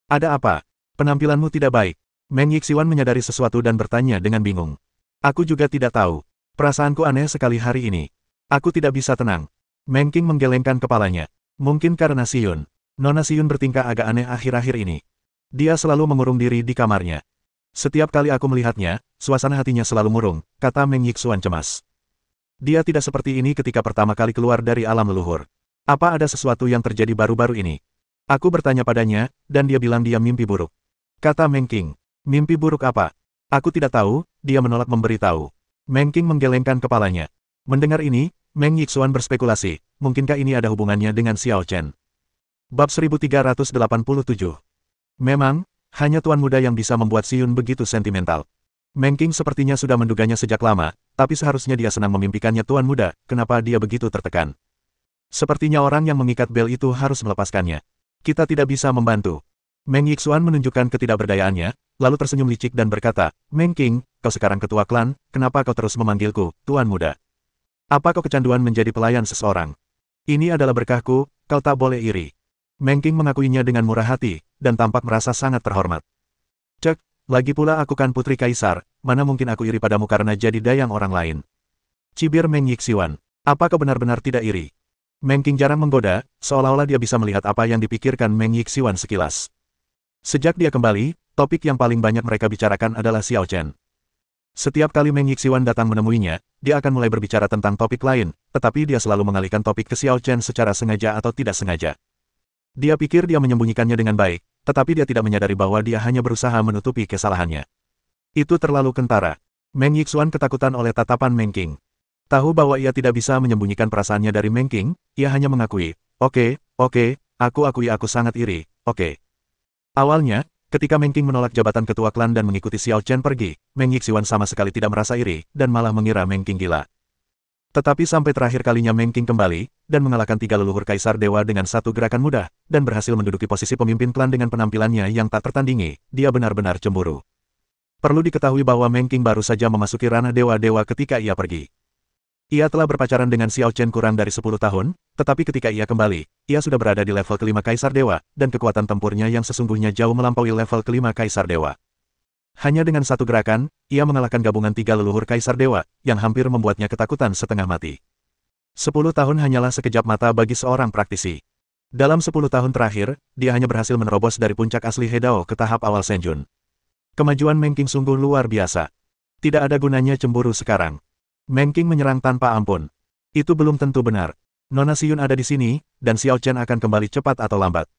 Ada apa? Penampilanmu tidak baik. Meng Yixiwan menyadari sesuatu dan bertanya dengan bingung. Aku juga tidak tahu. Perasaanku aneh sekali hari ini. Aku tidak bisa tenang. Meng Qing menggelengkan kepalanya. Mungkin karena Xiyun. Nona Xiyun bertingkah agak aneh akhir-akhir ini. Dia selalu mengurung diri di kamarnya. Setiap kali aku melihatnya, suasana hatinya selalu murung, kata Meng Yixiwan cemas. Dia tidak seperti ini ketika pertama kali keluar dari alam leluhur. Apa ada sesuatu yang terjadi baru-baru ini? Aku bertanya padanya, dan dia bilang dia mimpi buruk. Kata Meng Qing. Mimpi buruk apa? Aku tidak tahu, dia menolak memberitahu. Meng Qing menggelengkan kepalanya. Mendengar ini, Meng Yixiwan berspekulasi, mungkinkah ini ada hubungannya dengan Xiao Chen? Bab 1387. Memang, hanya tuan muda yang bisa membuat Xiyun begitu sentimental. Meng Qing sepertinya sudah menduganya sejak lama, tapi seharusnya dia senang memimpikannya tuan muda, kenapa dia begitu tertekan? Sepertinya orang yang mengikat bel itu harus melepaskannya. Kita tidak bisa membantu. Meng Yixiwan menunjukkan ketidakberdayaannya, lalu tersenyum licik dan berkata, Meng Qing, kau sekarang ketua klan, kenapa kau terus memanggilku, tuan muda? Apa kau kecanduan menjadi pelayan seseorang? Ini adalah berkahku, kau tak boleh iri. Meng Qing mengakuinya dengan murah hati, dan tampak merasa sangat terhormat. Cek, lagi pula aku kan putri kaisar, mana mungkin aku iri padamu karena jadi dayang orang lain. Cibir Meng Yixiwan, apa kau benar-benar tidak iri? Meng Qing jarang menggoda, seolah-olah dia bisa melihat apa yang dipikirkan Meng Yixiwan sekilas. Sejak dia kembali, topik yang paling banyak mereka bicarakan adalah Xiao Chen. Setiap kali Meng Yixiwan datang menemuinya, dia akan mulai berbicara tentang topik lain, tetapi dia selalu mengalihkan topik ke Xiao Chen secara sengaja atau tidak sengaja. Dia pikir dia menyembunyikannya dengan baik, tetapi dia tidak menyadari bahwa dia hanya berusaha menutupi kesalahannya. Itu terlalu kentara. Meng Yixiwan ketakutan oleh tatapan Meng Qing. Tahu bahwa ia tidak bisa menyembunyikan perasaannya dari Meng Qing, ia hanya mengakui, oke, aku akui aku sangat iri, oke. Awalnya, ketika Meng Qing menolak jabatan ketua klan dan mengikuti Xiao Chen pergi, Meng Yixiwan sama sekali tidak merasa iri, dan malah mengira Meng Qing gila. Tetapi sampai terakhir kalinya Meng Qing kembali, dan mengalahkan 3 leluhur Kaisar Dewa dengan satu gerakan mudah, dan berhasil menduduki posisi pemimpin klan dengan penampilannya yang tak tertandingi, dia benar-benar cemburu. Perlu diketahui bahwa Meng Qing baru saja memasuki ranah dewa-dewa ketika ia pergi. Ia telah berpacaran dengan Xiao Chen kurang dari 10 tahun, tetapi ketika ia kembali, ia sudah berada di level kelima Kaisar Dewa, dan kekuatan tempurnya yang sesungguhnya jauh melampaui level kelima Kaisar Dewa. Hanya dengan satu gerakan, ia mengalahkan gabungan 3 leluhur Kaisar Dewa, yang hampir membuatnya ketakutan setengah mati. 10 tahun hanyalah sekejap mata bagi seorang praktisi. Dalam 10 tahun terakhir, dia hanya berhasil menerobos dari puncak asli Hedao ke tahap awal Senjun. Kemajuan Meng Qing sungguh luar biasa. Tidak ada gunanya cemburu sekarang. Meng Qing menyerang tanpa ampun. Itu belum tentu benar. Nona Xiyun ada di sini, dan Xiao Chen akan kembali cepat atau lambat.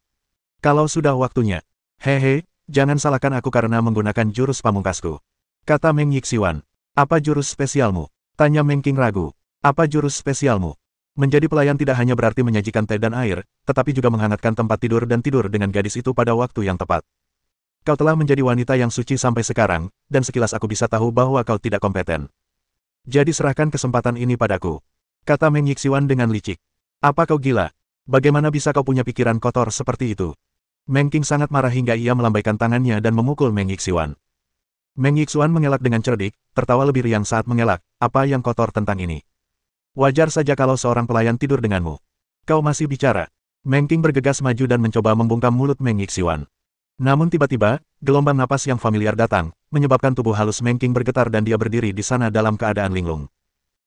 Kalau sudah waktunya. Hehe, jangan salahkan aku karena menggunakan jurus pamungkasku. Kata Meng Yixian. Apa jurus spesialmu? Tanya Meng Qing ragu. Apa jurus spesialmu? Menjadi pelayan tidak hanya berarti menyajikan teh dan air, tetapi juga menghangatkan tempat tidur dan tidur dengan gadis itu pada waktu yang tepat. Kau telah menjadi wanita yang suci sampai sekarang, dan sekilas aku bisa tahu bahwa kau tidak kompeten. Jadi serahkan kesempatan ini padaku. Kata Meng Yixian dengan licik. Apa kau gila? Bagaimana bisa kau punya pikiran kotor seperti itu? Meng Qing sangat marah hingga ia melambaikan tangannya dan memukul Meng Yixian. Meng Yixian mengelak dengan cerdik, tertawa lebih riang saat mengelak. Apa yang kotor tentang ini? Wajar saja kalau seorang pelayan tidur denganmu. Kau masih bicara. Meng Qing bergegas maju dan mencoba membungkam mulut Meng Yixian. Namun tiba-tiba, gelombang napas yang familiar datang, menyebabkan tubuh halus Meng Qing bergetar dan dia berdiri di sana dalam keadaan linglung.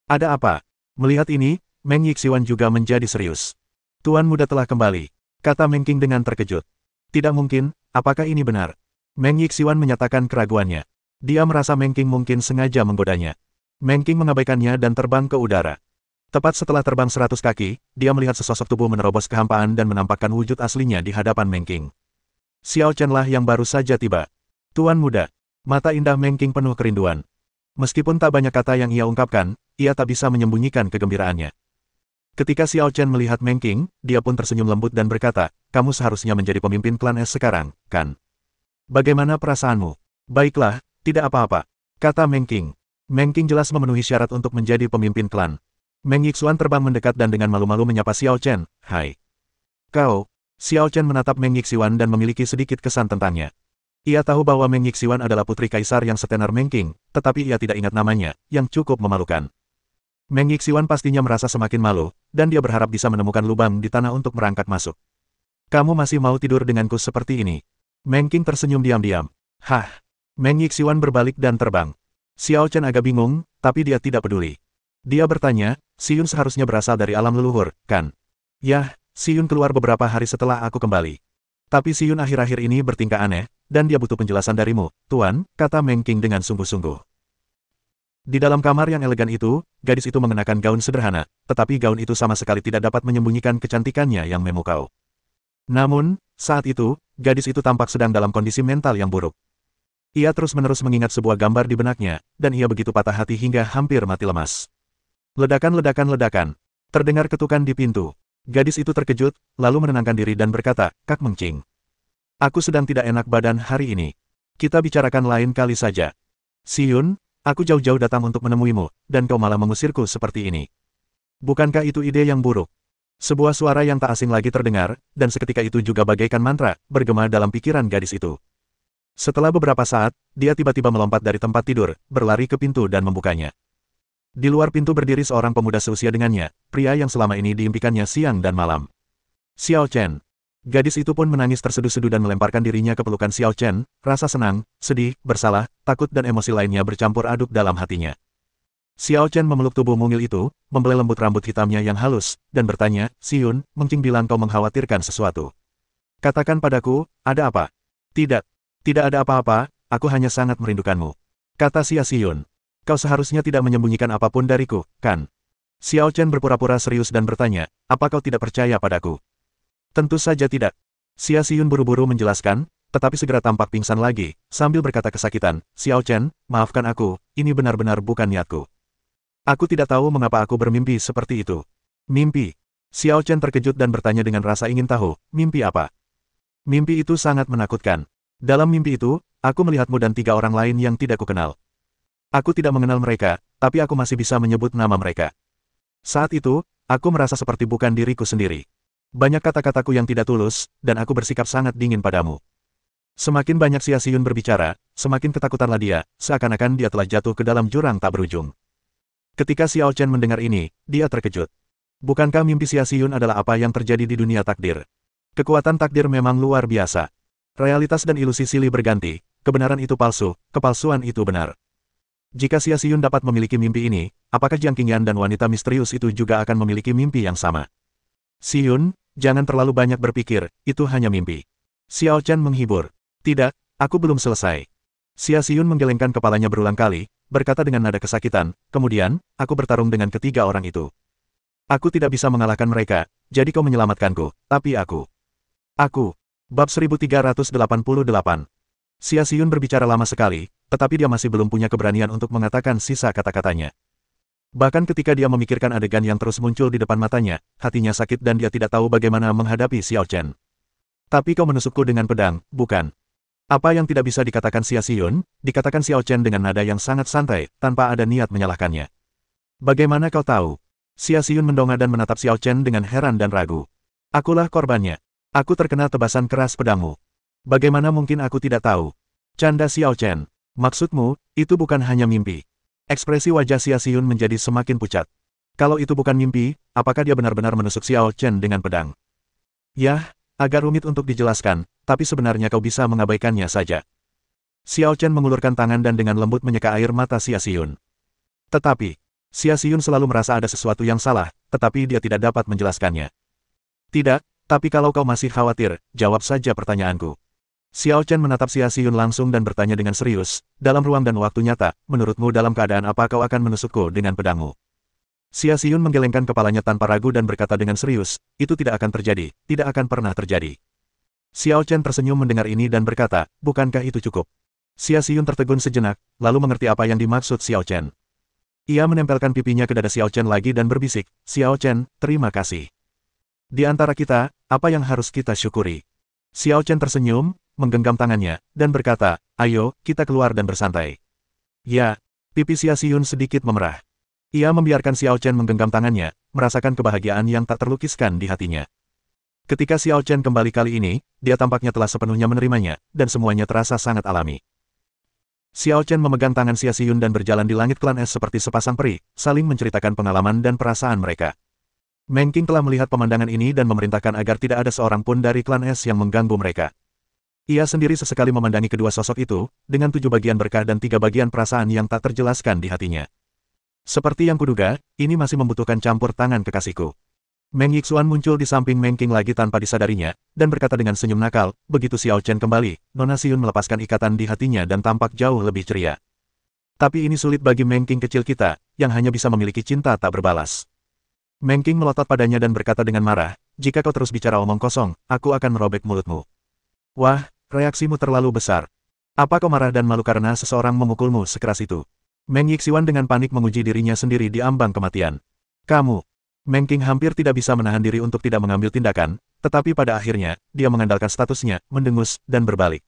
Ada apa? Melihat ini, Meng Yixian juga menjadi serius. Tuan muda telah kembali, kata Meng Qing dengan terkejut. Tidak mungkin, apakah ini benar? Meng Yixian menyatakan keraguannya. Dia merasa Meng Qing mungkin sengaja menggodanya. Meng Qing mengabaikannya dan terbang ke udara. Tepat setelah terbang 100 kaki, dia melihat sesosok tubuh menerobos kehampaan dan menampakkan wujud aslinya di hadapan Meng Qing. Xiao Chen lah yang baru saja tiba. Tuan muda. Mata indah Meng Qing penuh kerinduan. Meskipun tak banyak kata yang ia ungkapkan, ia tak bisa menyembunyikan kegembiraannya. Ketika Xiao Chen melihat Meng Qing, dia pun tersenyum lembut dan berkata, kamu seharusnya menjadi pemimpin klan es sekarang, kan? Bagaimana perasaanmu? Baiklah, tidak apa-apa, kata Meng Qing. Meng Qing jelas memenuhi syarat untuk menjadi pemimpin klan. Meng Yixian terbang mendekat dan dengan malu-malu menyapa Xiao Chen, hai. Kau. Xiao Chen menatap Meng Yixian dan memiliki sedikit kesan tentangnya. Ia tahu bahwa Meng Yixian adalah putri kaisar yang setenar Meng Qing, tetapi ia tidak ingat namanya, yang cukup memalukan. Meng Yixian pastinya merasa semakin malu, dan dia berharap bisa menemukan lubang di tanah untuk merangkak masuk. Kamu masih mau tidur denganku seperti ini? Meng Qing tersenyum diam-diam. Hah? Meng Yixian berbalik dan terbang. Xiao Chen agak bingung, tapi dia tidak peduli. Dia bertanya, Xiyun seharusnya berasal dari alam leluhur, kan? Yah. Xiyun keluar beberapa hari setelah aku kembali. Tapi Xiyun akhir-akhir ini bertingkah aneh, dan dia butuh penjelasan darimu, Tuan, kata Meng Qing dengan sungguh-sungguh. Di dalam kamar yang elegan itu, gadis itu mengenakan gaun sederhana, tetapi gaun itu sama sekali tidak dapat menyembunyikan kecantikannya yang memukau. Namun, saat itu, gadis itu tampak sedang dalam kondisi mental yang buruk. Ia terus-menerus mengingat sebuah gambar di benaknya, dan ia begitu patah hati hingga hampir mati lemas. Ledakan. Terdengar ketukan di pintu. Gadis itu terkejut, lalu menenangkan diri dan berkata, Kak Meng Qing. Aku sedang tidak enak badan hari ini. Kita bicarakan lain kali saja. Xiyun, aku jauh-jauh datang untuk menemuimu, dan kau malah mengusirku seperti ini. Bukankah itu ide yang buruk? Sebuah suara yang tak asing lagi terdengar, dan seketika itu juga bagaikan mantra, bergema dalam pikiran gadis itu. Setelah beberapa saat, dia tiba-tiba melompat dari tempat tidur, berlari ke pintu dan membukanya. Di luar pintu berdiri seorang pemuda seusia dengannya, pria yang selama ini diimpikannya siang dan malam. Xiao Chen. Gadis itu pun menangis terseduh-seduh dan melemparkan dirinya ke pelukan Xiao Chen, rasa senang, sedih, bersalah, takut dan emosi lainnya bercampur aduk dalam hatinya. Xiao Chen memeluk tubuh mungil itu, membelai lembut rambut hitamnya yang halus, dan bertanya, Xiyun, Meng Qing bilang kau mengkhawatirkan sesuatu. Katakan padaku, ada apa? Tidak ada apa-apa, aku hanya sangat merindukanmu. Kata Xiyun. Kau seharusnya tidak menyembunyikan apapun dariku, kan? Xiao Chen berpura-pura serius dan bertanya, apa kau tidak percaya padaku? Tentu saja tidak. Xiyun buru-buru menjelaskan, tetapi segera tampak pingsan lagi, sambil berkata kesakitan, Xiao Chen, maafkan aku, ini benar-benar bukan niatku. Aku tidak tahu mengapa aku bermimpi seperti itu. Mimpi? Xiao Chen terkejut dan bertanya dengan rasa ingin tahu, mimpi apa? Mimpi itu sangat menakutkan. Dalam mimpi itu, aku melihatmu dan 3 orang lain yang tidak kukenal. Aku tidak mengenal mereka, tapi aku masih bisa menyebut nama mereka. Saat itu, aku merasa seperti bukan diriku sendiri. Banyak kata-kataku yang tidak tulus, dan aku bersikap sangat dingin padamu. Semakin banyak Xia Xiyun berbicara, semakin ketakutanlah dia, seakan-akan dia telah jatuh ke dalam jurang tak berujung. Ketika Xiao Chen mendengar ini, dia terkejut. Bukankah mimpi Xia Xiyun adalah apa yang terjadi di dunia takdir? Kekuatan takdir memang luar biasa. Realitas dan ilusi silih berganti, kebenaran itu palsu, kepalsuan itu benar. Jika Xia Xiyun dapat memiliki mimpi ini, apakah Jiang Qingyan dan wanita misterius itu juga akan memiliki mimpi yang sama? Xiyun, jangan terlalu banyak berpikir, itu hanya mimpi. Xiao Chen menghibur. Tidak, aku belum selesai. Xia Xiyun menggelengkan kepalanya berulang kali, berkata dengan nada kesakitan, kemudian, aku bertarung dengan ketiga orang itu. Aku tidak bisa mengalahkan mereka, jadi kau menyelamatkanku, tapi aku. Bab 1388. Xia Xiyun berbicara lama sekali, tetapi dia masih belum punya keberanian untuk mengatakan sisa kata-katanya. Bahkan ketika dia memikirkan adegan yang terus muncul di depan matanya, hatinya sakit dan dia tidak tahu bagaimana menghadapi Xiao Chen. Tapi kau menusukku dengan pedang, bukan? Apa yang tidak bisa dikatakan Xia Xiyun, dikatakan Xiao Chen dengan nada yang sangat santai, tanpa ada niat menyalahkannya. Bagaimana kau tahu? Xia Xiyun mendongak dan menatap Xiao Chen dengan heran dan ragu. Akulah korbannya. Aku terkena tebasan keras pedangmu. Bagaimana mungkin aku tidak tahu? Canda Xiao Chen. Maksudmu, itu bukan hanya mimpi. Ekspresi wajah Xia Xiyun menjadi semakin pucat. Kalau itu bukan mimpi, apakah dia benar-benar menusuk Xiao Chen dengan pedang? Yah, agak rumit untuk dijelaskan, tapi sebenarnya kau bisa mengabaikannya saja. Xiao Chen mengulurkan tangan dan dengan lembut menyeka air mata Xia Xiyun. Tetapi, Xia Xiyun selalu merasa ada sesuatu yang salah, tetapi dia tidak dapat menjelaskannya. Tidak, tapi kalau kau masih khawatir, jawab saja pertanyaanku. Xiao Chen menatap Xia Xiyun langsung dan bertanya dengan serius, dalam ruang dan waktu nyata, menurutmu dalam keadaan apa kau akan menusukku dengan pedangmu? Xia Xiyun menggelengkan kepalanya tanpa ragu dan berkata dengan serius, itu tidak akan terjadi, tidak akan pernah terjadi. Xiao Chen tersenyum mendengar ini dan berkata, bukankah itu cukup? Xia Xiyun tertegun sejenak, lalu mengerti apa yang dimaksud Xiao Chen. Ia menempelkan pipinya ke dada Xiao Chen lagi dan berbisik, Xiao Chen, terima kasih. Di antara kita, apa yang harus kita syukuri? Xiao Chen tersenyum, menggenggam tangannya, dan berkata, ayo, kita keluar dan bersantai. Ya, pipi Xia Xiyun sedikit memerah. Ia membiarkan Xiao Chen menggenggam tangannya, merasakan kebahagiaan yang tak terlukiskan di hatinya. Ketika Xiao Chen kembali kali ini, dia tampaknya telah sepenuhnya menerimanya, dan semuanya terasa sangat alami. Xiao Chen memegang tangan Xia Xiyun dan berjalan di langit klan es seperti sepasang peri, saling menceritakan pengalaman dan perasaan mereka. Meng Qing telah melihat pemandangan ini dan memerintahkan agar tidak ada seorang pun dari klan es yang mengganggu mereka. Ia sendiri sesekali memandangi kedua sosok itu, dengan 7 bagian berkah dan 3 bagian perasaan yang tak terjelaskan di hatinya. Seperti yang kuduga, ini masih membutuhkan campur tangan kekasihku. Meng Yixuan muncul di samping Meng Qing lagi tanpa disadarinya, dan berkata dengan senyum nakal, begitu Xiao Chen kembali, Nona Xiyun melepaskan ikatan di hatinya dan tampak jauh lebih ceria. Tapi ini sulit bagi Meng Qing kecil kita, yang hanya bisa memiliki cinta tak berbalas. Meng Qing melotot padanya dan berkata dengan marah, jika kau terus bicara omong kosong, aku akan merobek mulutmu. Wah, reaksimu terlalu besar. Apa kau marah dan malu karena seseorang memukulmu sekeras itu? Meng Yixuan dengan panik menguji dirinya sendiri di ambang kematian. Kamu. Meng Qing hampir tidak bisa menahan diri untuk tidak mengambil tindakan, tetapi pada akhirnya, dia mengandalkan statusnya, mendengus, dan berbalik.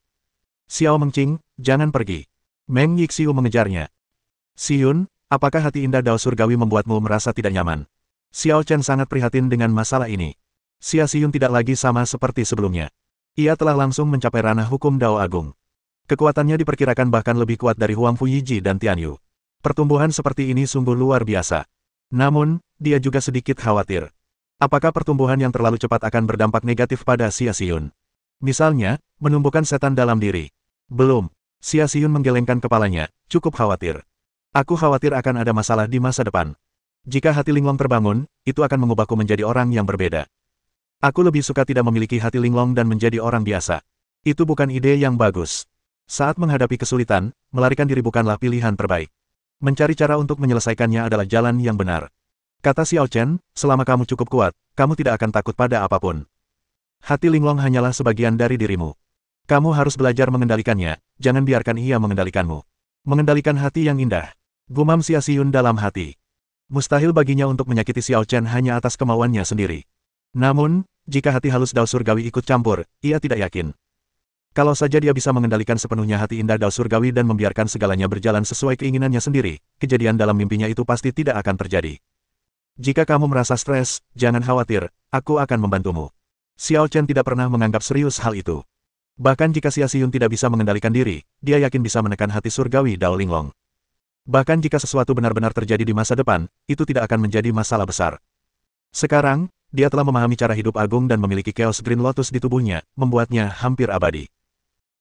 Xiao Mengqing, jangan pergi. Meng Yixiu mengejarnya. Xiyun, apakah hati indah Dao Surgawi membuatmu merasa tidak nyaman? Xiao Chen sangat prihatin dengan masalah ini. Xia Xiyun tidak lagi sama seperti sebelumnya. Ia telah langsung mencapai ranah hukum Dao Agung. Kekuatannya diperkirakan bahkan lebih kuat dari Huang Fuyiji dan Tian Yu. Pertumbuhan seperti ini sungguh luar biasa. Namun, dia juga sedikit khawatir. Apakah pertumbuhan yang terlalu cepat akan berdampak negatif pada Xia Xiyun? Misalnya, menumbuhkan setan dalam diri. Belum. Xia Xiyun menggelengkan kepalanya, cukup khawatir. Aku khawatir akan ada masalah di masa depan. Jika hati Linglong terbangun, itu akan mengubahku menjadi orang yang berbeda. Aku lebih suka tidak memiliki hati linglong dan menjadi orang biasa. Itu bukan ide yang bagus. Saat menghadapi kesulitan, melarikan diri bukanlah pilihan terbaik. Mencari cara untuk menyelesaikannya adalah jalan yang benar. Kata Xiao Chen, selama kamu cukup kuat, kamu tidak akan takut pada apapun. Hati linglong hanyalah sebagian dari dirimu. Kamu harus belajar mengendalikannya, jangan biarkan ia mengendalikanmu. Mengendalikan hati yang indah. Gumam Xia Xiyun dalam hati. Mustahil baginya untuk menyakiti Xiao Chen hanya atas kemauannya sendiri. Namun, jika hati halus Dao Surgawi ikut campur, ia tidak yakin. Kalau saja dia bisa mengendalikan sepenuhnya hati indah Dao Surgawi dan membiarkan segalanya berjalan sesuai keinginannya sendiri, kejadian dalam mimpinya itu pasti tidak akan terjadi. Jika kamu merasa stres, jangan khawatir, aku akan membantumu. Xiao Chen tidak pernah menganggap serius hal itu. Bahkan jika Xia Xiyun tidak bisa mengendalikan diri, dia yakin bisa menekan hati surgawi Dao Linglong. Bahkan jika sesuatu benar-benar terjadi di masa depan, itu tidak akan menjadi masalah besar. Sekarang, dia telah memahami cara hidup agung dan memiliki Chaos Green Lotus di tubuhnya, membuatnya hampir abadi.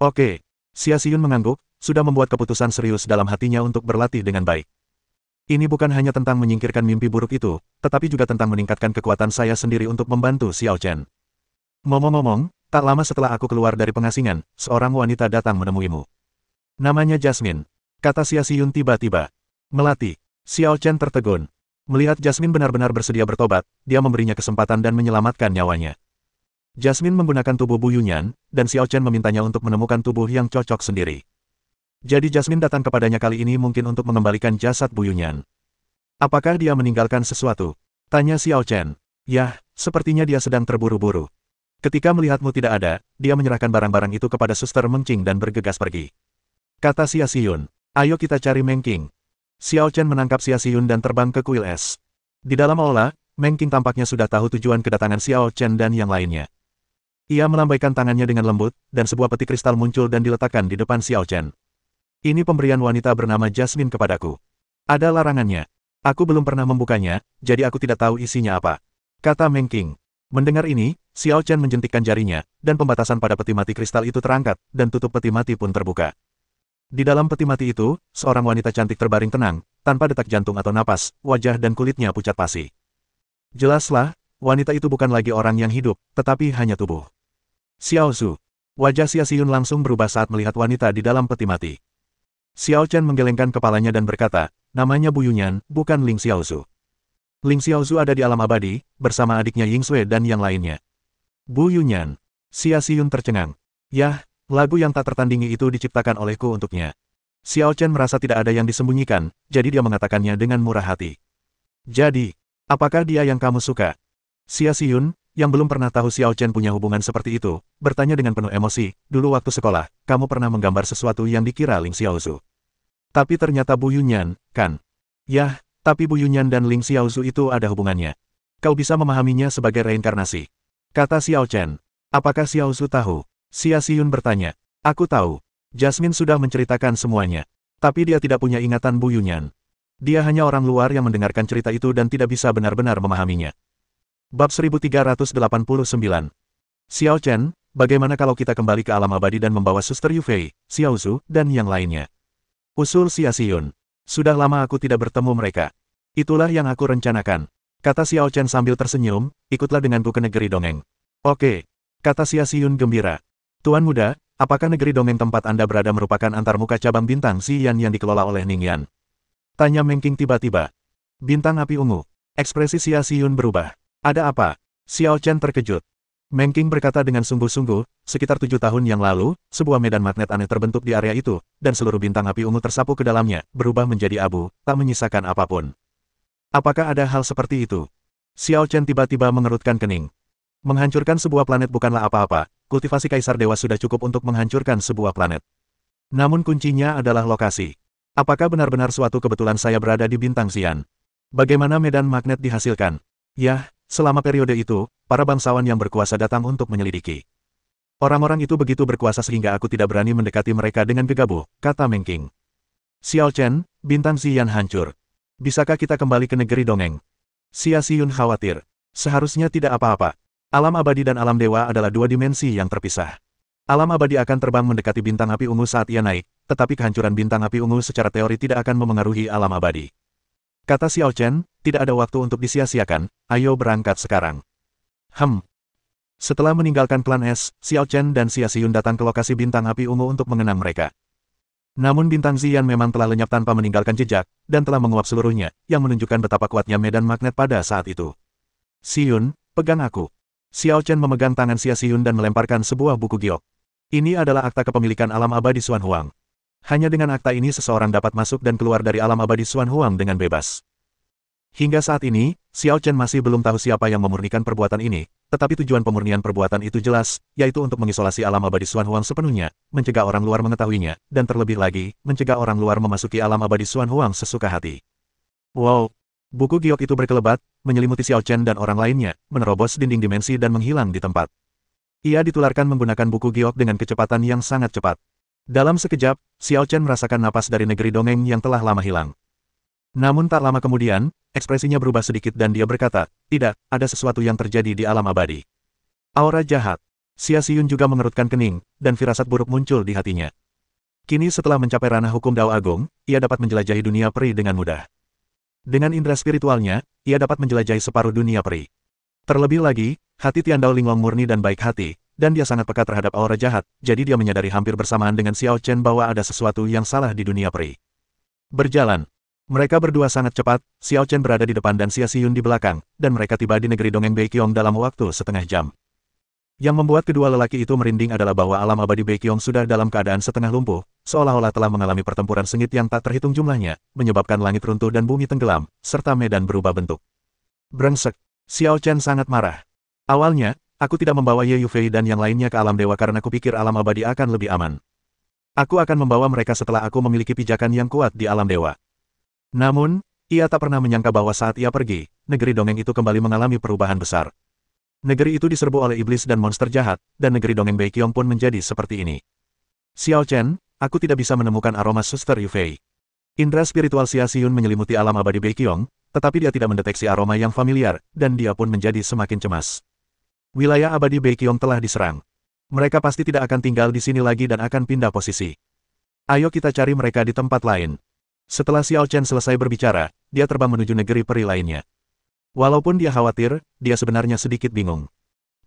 Oke, Xia Xiyun mengangguk, sudah membuat keputusan serius dalam hatinya untuk berlatih dengan baik. Ini bukan hanya tentang menyingkirkan mimpi buruk itu, tetapi juga tentang meningkatkan kekuatan saya sendiri untuk membantu Xiao Chen. Ngomong-ngomong, tak lama setelah aku keluar dari pengasingan, seorang wanita datang menemuimu. Namanya Jasmine, kata Xia Xiyun tiba-tiba. Melati. Xiao Chen tertegun. Melihat Jasmine benar-benar bersedia bertobat, dia memberinya kesempatan dan menyelamatkan nyawanya. Jasmine menggunakan tubuh Bu Yunyan, dan Xiao Chen memintanya untuk menemukan tubuh yang cocok sendiri. Jadi Jasmine datang kepadanya kali ini mungkin untuk mengembalikan jasad Bu Yunyan. Apakah dia meninggalkan sesuatu? Tanya Xiao Chen. Yah, sepertinya dia sedang terburu-buru. Ketika melihatmu tidak ada, dia menyerahkan barang-barang itu kepada Suster Meng Qing dan bergegas pergi. Kata Xia Xiyun. Ayo kita cari Meng Qing. Xiao Chen menangkap Xia Xiyun dan terbang ke kuil es. Di dalam aula, Meng Qing tampaknya sudah tahu tujuan kedatangan Xiao Chen dan yang lainnya. Ia melambaikan tangannya dengan lembut, dan sebuah peti kristal muncul dan diletakkan di depan Xiao Chen. Ini pemberian wanita bernama Jasmine kepadaku. Ada larangannya. Aku belum pernah membukanya, jadi aku tidak tahu isinya apa. Kata Meng Qing. Mendengar ini, Xiao Chen menjentikkan jarinya, dan pembatasan pada peti mati kristal itu terangkat, dan tutup peti mati pun terbuka. Di dalam peti mati itu, seorang wanita cantik terbaring tenang, tanpa detak jantung atau napas, wajah dan kulitnya pucat pasi. Jelaslah, wanita itu bukan lagi orang yang hidup, tetapi hanya tubuh. Xiao Zhu. Wajah Xia Xiyun langsung berubah saat melihat wanita di dalam peti mati. Xiao Chen menggelengkan kepalanya dan berkata, namanya Bu Yunyan, bukan Ling Xiaozhu. Ling Xiaozhu ada di alam abadi, bersama adiknya Ying Sui dan yang lainnya. Bu Yunyan. Xia Xiyun tercengang. Yah, lagu yang tak tertandingi itu diciptakan olehku untuknya. Xiao Chen merasa tidak ada yang disembunyikan, jadi dia mengatakannya dengan murah hati. Jadi, apakah dia yang kamu suka? Xia Xiyun, yang belum pernah tahu Xiao Chen punya hubungan seperti itu, bertanya dengan penuh emosi, dulu waktu sekolah, kamu pernah menggambar sesuatu yang dikira Ling Xiaozhu. Tapi ternyata Bu Yunyan, kan? Yah, tapi Bu Yunyan dan Ling Xiaozhu itu ada hubungannya. Kau bisa memahaminya sebagai reinkarnasi. Kata Xiao Chen. Apakah Xiaozhu tahu? Xia Xiyun bertanya. Aku tahu. Jasmine sudah menceritakan semuanya. Tapi dia tidak punya ingatan Bu Yunyan. Dia hanya orang luar yang mendengarkan cerita itu dan tidak bisa benar-benar memahaminya. Bab 1389. Xiao Chen, bagaimana kalau kita kembali ke alam abadi dan membawa Suster Yufei, Xiaozhu, dan yang lainnya? Usul Xia Xiyun. Sudah lama aku tidak bertemu mereka. Itulah yang aku rencanakan. Kata Xiao Chen sambil tersenyum, ikutlah denganku ke negeri dongeng. Oke. Kata Xia Xiyun gembira. Tuan muda, apakah negeri dongeng tempat Anda berada merupakan antarmuka cabang bintang Xiyan yang dikelola oleh Ningyan? Tanya Meng Qing tiba-tiba. Bintang api ungu. Ekspresi Xia Xiyun berubah. Ada apa? Xiao Chen terkejut. Meng Qing berkata dengan sungguh-sungguh, sekitar 7 tahun yang lalu, sebuah medan magnet aneh terbentuk di area itu, dan seluruh bintang api ungu tersapu ke dalamnya, berubah menjadi abu, tak menyisakan apapun. Apakah ada hal seperti itu? Xiao Chen tiba-tiba mengerutkan kening. Menghancurkan sebuah planet bukanlah apa-apa, kultivasi Kaisar Dewa sudah cukup untuk menghancurkan sebuah planet. Namun kuncinya adalah lokasi. Apakah benar-benar suatu kebetulan saya berada di bintang Xian? Bagaimana medan magnet dihasilkan? Yah, selama periode itu, para bangsawan yang berkuasa datang untuk menyelidiki. Orang-orang itu begitu berkuasa sehingga aku tidak berani mendekati mereka dengan gegabah, kata Meng Qing. Xiao Chen, bintang Xian hancur. Bisakah kita kembali ke negeri dongeng? Xia Xiyun khawatir. Seharusnya tidak apa-apa. Alam abadi dan alam dewa adalah dua dimensi yang terpisah. Alam abadi akan terbang mendekati bintang api ungu saat ia naik, tetapi kehancuran bintang api ungu secara teori tidak akan memengaruhi alam abadi. Kata Xiao Chen, tidak ada waktu untuk disia-siakan, ayo berangkat sekarang. Setelah meninggalkan klan es, Xiao Chen dan Xia Xiyun datang ke lokasi bintang api ungu untuk mengenang mereka. Namun bintang Xian memang telah lenyap tanpa meninggalkan jejak, dan telah menguap seluruhnya, yang menunjukkan betapa kuatnya medan magnet pada saat itu. Xiyun, pegang aku. Xiao Chen memegang tangan Xia Xiyun dan melemparkan sebuah buku giok. Ini adalah akta kepemilikan alam abadi Xuan Huang. Hanya dengan akta ini seseorang dapat masuk dan keluar dari alam abadi Xuan Huang dengan bebas. Hingga saat ini, Xiao Chen masih belum tahu siapa yang memurnikan perbuatan ini, tetapi tujuan pemurnian perbuatan itu jelas, yaitu untuk mengisolasi alam abadi Xuan Huang sepenuhnya, mencegah orang luar mengetahuinya, dan terlebih lagi, mencegah orang luar memasuki alam abadi Xuan Huang sesuka hati. Wow! Buku giok itu berkelebat, menyelimuti Xiao Chen dan orang lainnya, menerobos dinding dimensi dan menghilang di tempat. Ia ditularkan menggunakan buku giok dengan kecepatan yang sangat cepat. Dalam sekejap, Xiao Chen merasakan napas dari negeri dongeng yang telah lama hilang. Namun tak lama kemudian, ekspresinya berubah sedikit dan dia berkata, tidak, ada sesuatu yang terjadi di alam abadi. Aura jahat. Xia Xiyun juga mengerutkan kening, dan firasat buruk muncul di hatinya. Kini setelah mencapai ranah hukum Dao Agung, ia dapat menjelajahi dunia peri dengan mudah. Dengan indera spiritualnya, ia dapat menjelajahi separuh dunia peri. Terlebih lagi, hati Tian Dao Linglong murni dan baik hati, dan dia sangat peka terhadap aura jahat, jadi dia menyadari hampir bersamaan dengan Xiao Chen bahwa ada sesuatu yang salah di dunia peri. Berjalan. Mereka berdua sangat cepat, Xiao Chen berada di depan dan Xia Xiyun di belakang, dan mereka tiba di negeri dongeng Beiqiong dalam waktu setengah jam. Yang membuat kedua lelaki itu merinding adalah bahwa alam abadi Beiqiong sudah dalam keadaan setengah lumpuh, seolah-olah telah mengalami pertempuran sengit yang tak terhitung jumlahnya, menyebabkan langit runtuh dan bumi tenggelam, serta medan berubah bentuk. Brengsek. Xiao Chen sangat marah. Awalnya, aku tidak membawa Ye Yufei dan yang lainnya ke alam dewa karena kupikir alam abadi akan lebih aman. Aku akan membawa mereka setelah aku memiliki pijakan yang kuat di alam dewa. Namun, ia tak pernah menyangka bahwa saat ia pergi, negeri dongeng itu kembali mengalami perubahan besar. Negeri itu diserbu oleh iblis dan monster jahat, dan negeri dongeng Beiqiong pun menjadi seperti ini. Xiao Chen, aku tidak bisa menemukan aroma Suster Yufei. Indra spiritual Xia Xiyun menyelimuti alam abadi Beiqiong, tetapi dia tidak mendeteksi aroma yang familiar, dan dia pun menjadi semakin cemas. Wilayah abadi Beiqiong telah diserang. Mereka pasti tidak akan tinggal di sini lagi dan akan pindah posisi. Ayo kita cari mereka di tempat lain. Setelah Xiao Chen selesai berbicara, dia terbang menuju negeri peri lainnya. Walaupun dia khawatir, dia sebenarnya sedikit bingung.